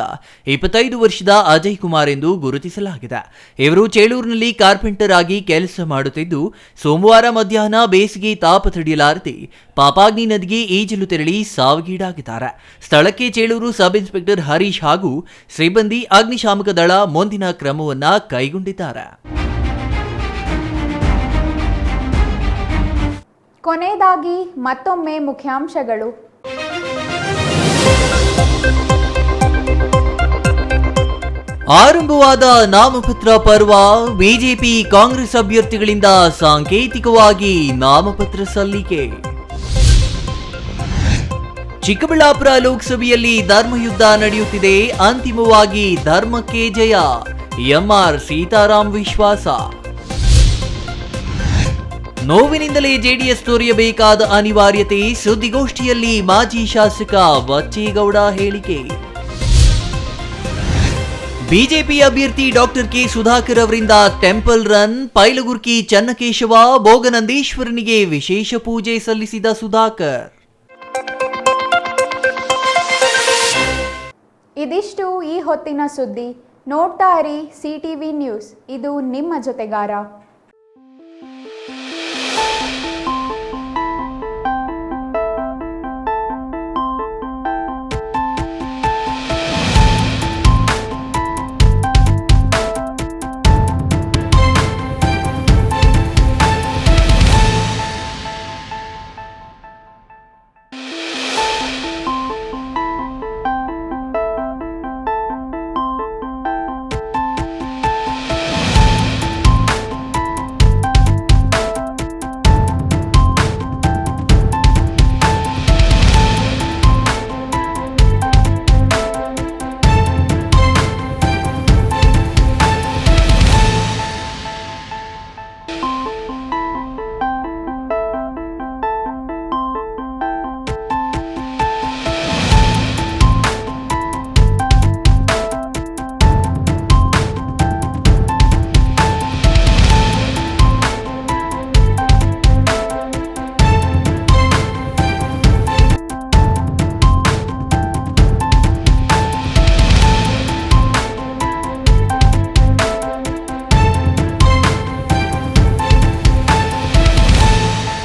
25 ವರ್ಷದ ಅಜಯ್ ಕುಮಾರ್ ಎಂದು ಗುರುತಿಸಲಾಗಿದೆ. ಇವರು ಚೇಳೂರಿನಲ್ಲಿ ಕಾರ್ಪೆಂಟರ್ ಆಗಿ ಕೆಲಸ ಮಾಡುತ್ತಿದ್ದು, ಸೋಮವಾರ ಮಧ್ಯಾಹ್ನ ಬೇಸಿಗೆ ತಾಪ ತಡೆಯಲಾರದೆ ಪಾಪಾಗ್ನಿ ನದಿಗೆ ಈಜಲು ತೆರಳಿ ಸಾವಿಗೀಡಾಗಿದ್ದಾರೆ. ಸ್ಥಳಕ್ಕೆ ಚೇಳೂರು ಸಬ್ ಇನ್ಸ್ಪೆಕ್ಟರ್ ಹರೀಶ್ ಹಾಗೂ ಸಿಬ್ಬಂದಿ ಅಗ್ನಿಶಾಮಕ ದಳ ಮುಂದಿನ ಕ್ರಮವನ್ನ ಕೈಗೊಂಡಿದ್ದಾರೆ. ಕೊನೆಯದಾಗಿ ಮತ್ತೊಮ್ಮೆ ಮುಖ್ಯಾಂಶಗಳು. ಆರಂಭವಾದ ನಾಮಪತ್ರ ಪರ್ವ. ಬಿಜೆಪಿ ಕಾಂಗ್ರೆಸ್ ಅಭ್ಯರ್ಥಿಗಳಿಂದ ಸಾಂಕೇತಿಕವಾಗಿ ನಾಮಪತ್ರ ಸಲ್ಲಿಕೆ. ಚಿಕ್ಕಬಳ್ಳಾಪುರ ಲೋಕಸಭೆಯಲ್ಲಿ ಧರ್ಮಯುದ್ಧ ನಡೆಯುತ್ತಿದೆ. ಅಂತಿಮವಾಗಿ ಧರ್ಮಕ್ಕೆ ಜಯ. ಎಂಆರ್ ಸೀತಾರಾಮ್ ವಿಶ್ವಾಸ. ನೋವಿನಿಂದಲೇ ಜೆಡಿಎಸ್ ತೋರಿಯಬೇಕಾದ ಅನಿವಾರ್ಯತೆ. ಸುದ್ದಿಗೋಷ್ಠಿಯಲ್ಲಿ ಮಾಜಿ ಶಾಸಕ ಬಚ್ಚೇಗೌಡ ಹೇಳಿಕೆ. ಬಿಜೆಪಿ ಅಭ್ಯರ್ಥಿ ಡಾಕ್ಟರ್ ಕೆ ಸುಧಾಕರ್ ಅವರಿಂದ ಟೆಂಪಲ್ ರನ್. ಪೈಲಗುರ್ಕಿ ಚನ್ನಕೇಶವ, ಭೋಗನಂದೇಶ್ವರನಿಗೆ ವಿಶೇಷ ಪೂಜೆ ಸಲ್ಲಿಸಿದ ಸುಧಾಕರ್. ಇದಿಷ್ಟು ಈ ಹೊತ್ತಿನ ಸುದ್ದಿ. ನೋಡ್ತಾ ಇರಿ ಸಿಟಿವಿ ನ್ಯೂಸ್, ಇದು ನಿಮ್ಮ ಜೊತೆಗಾರ.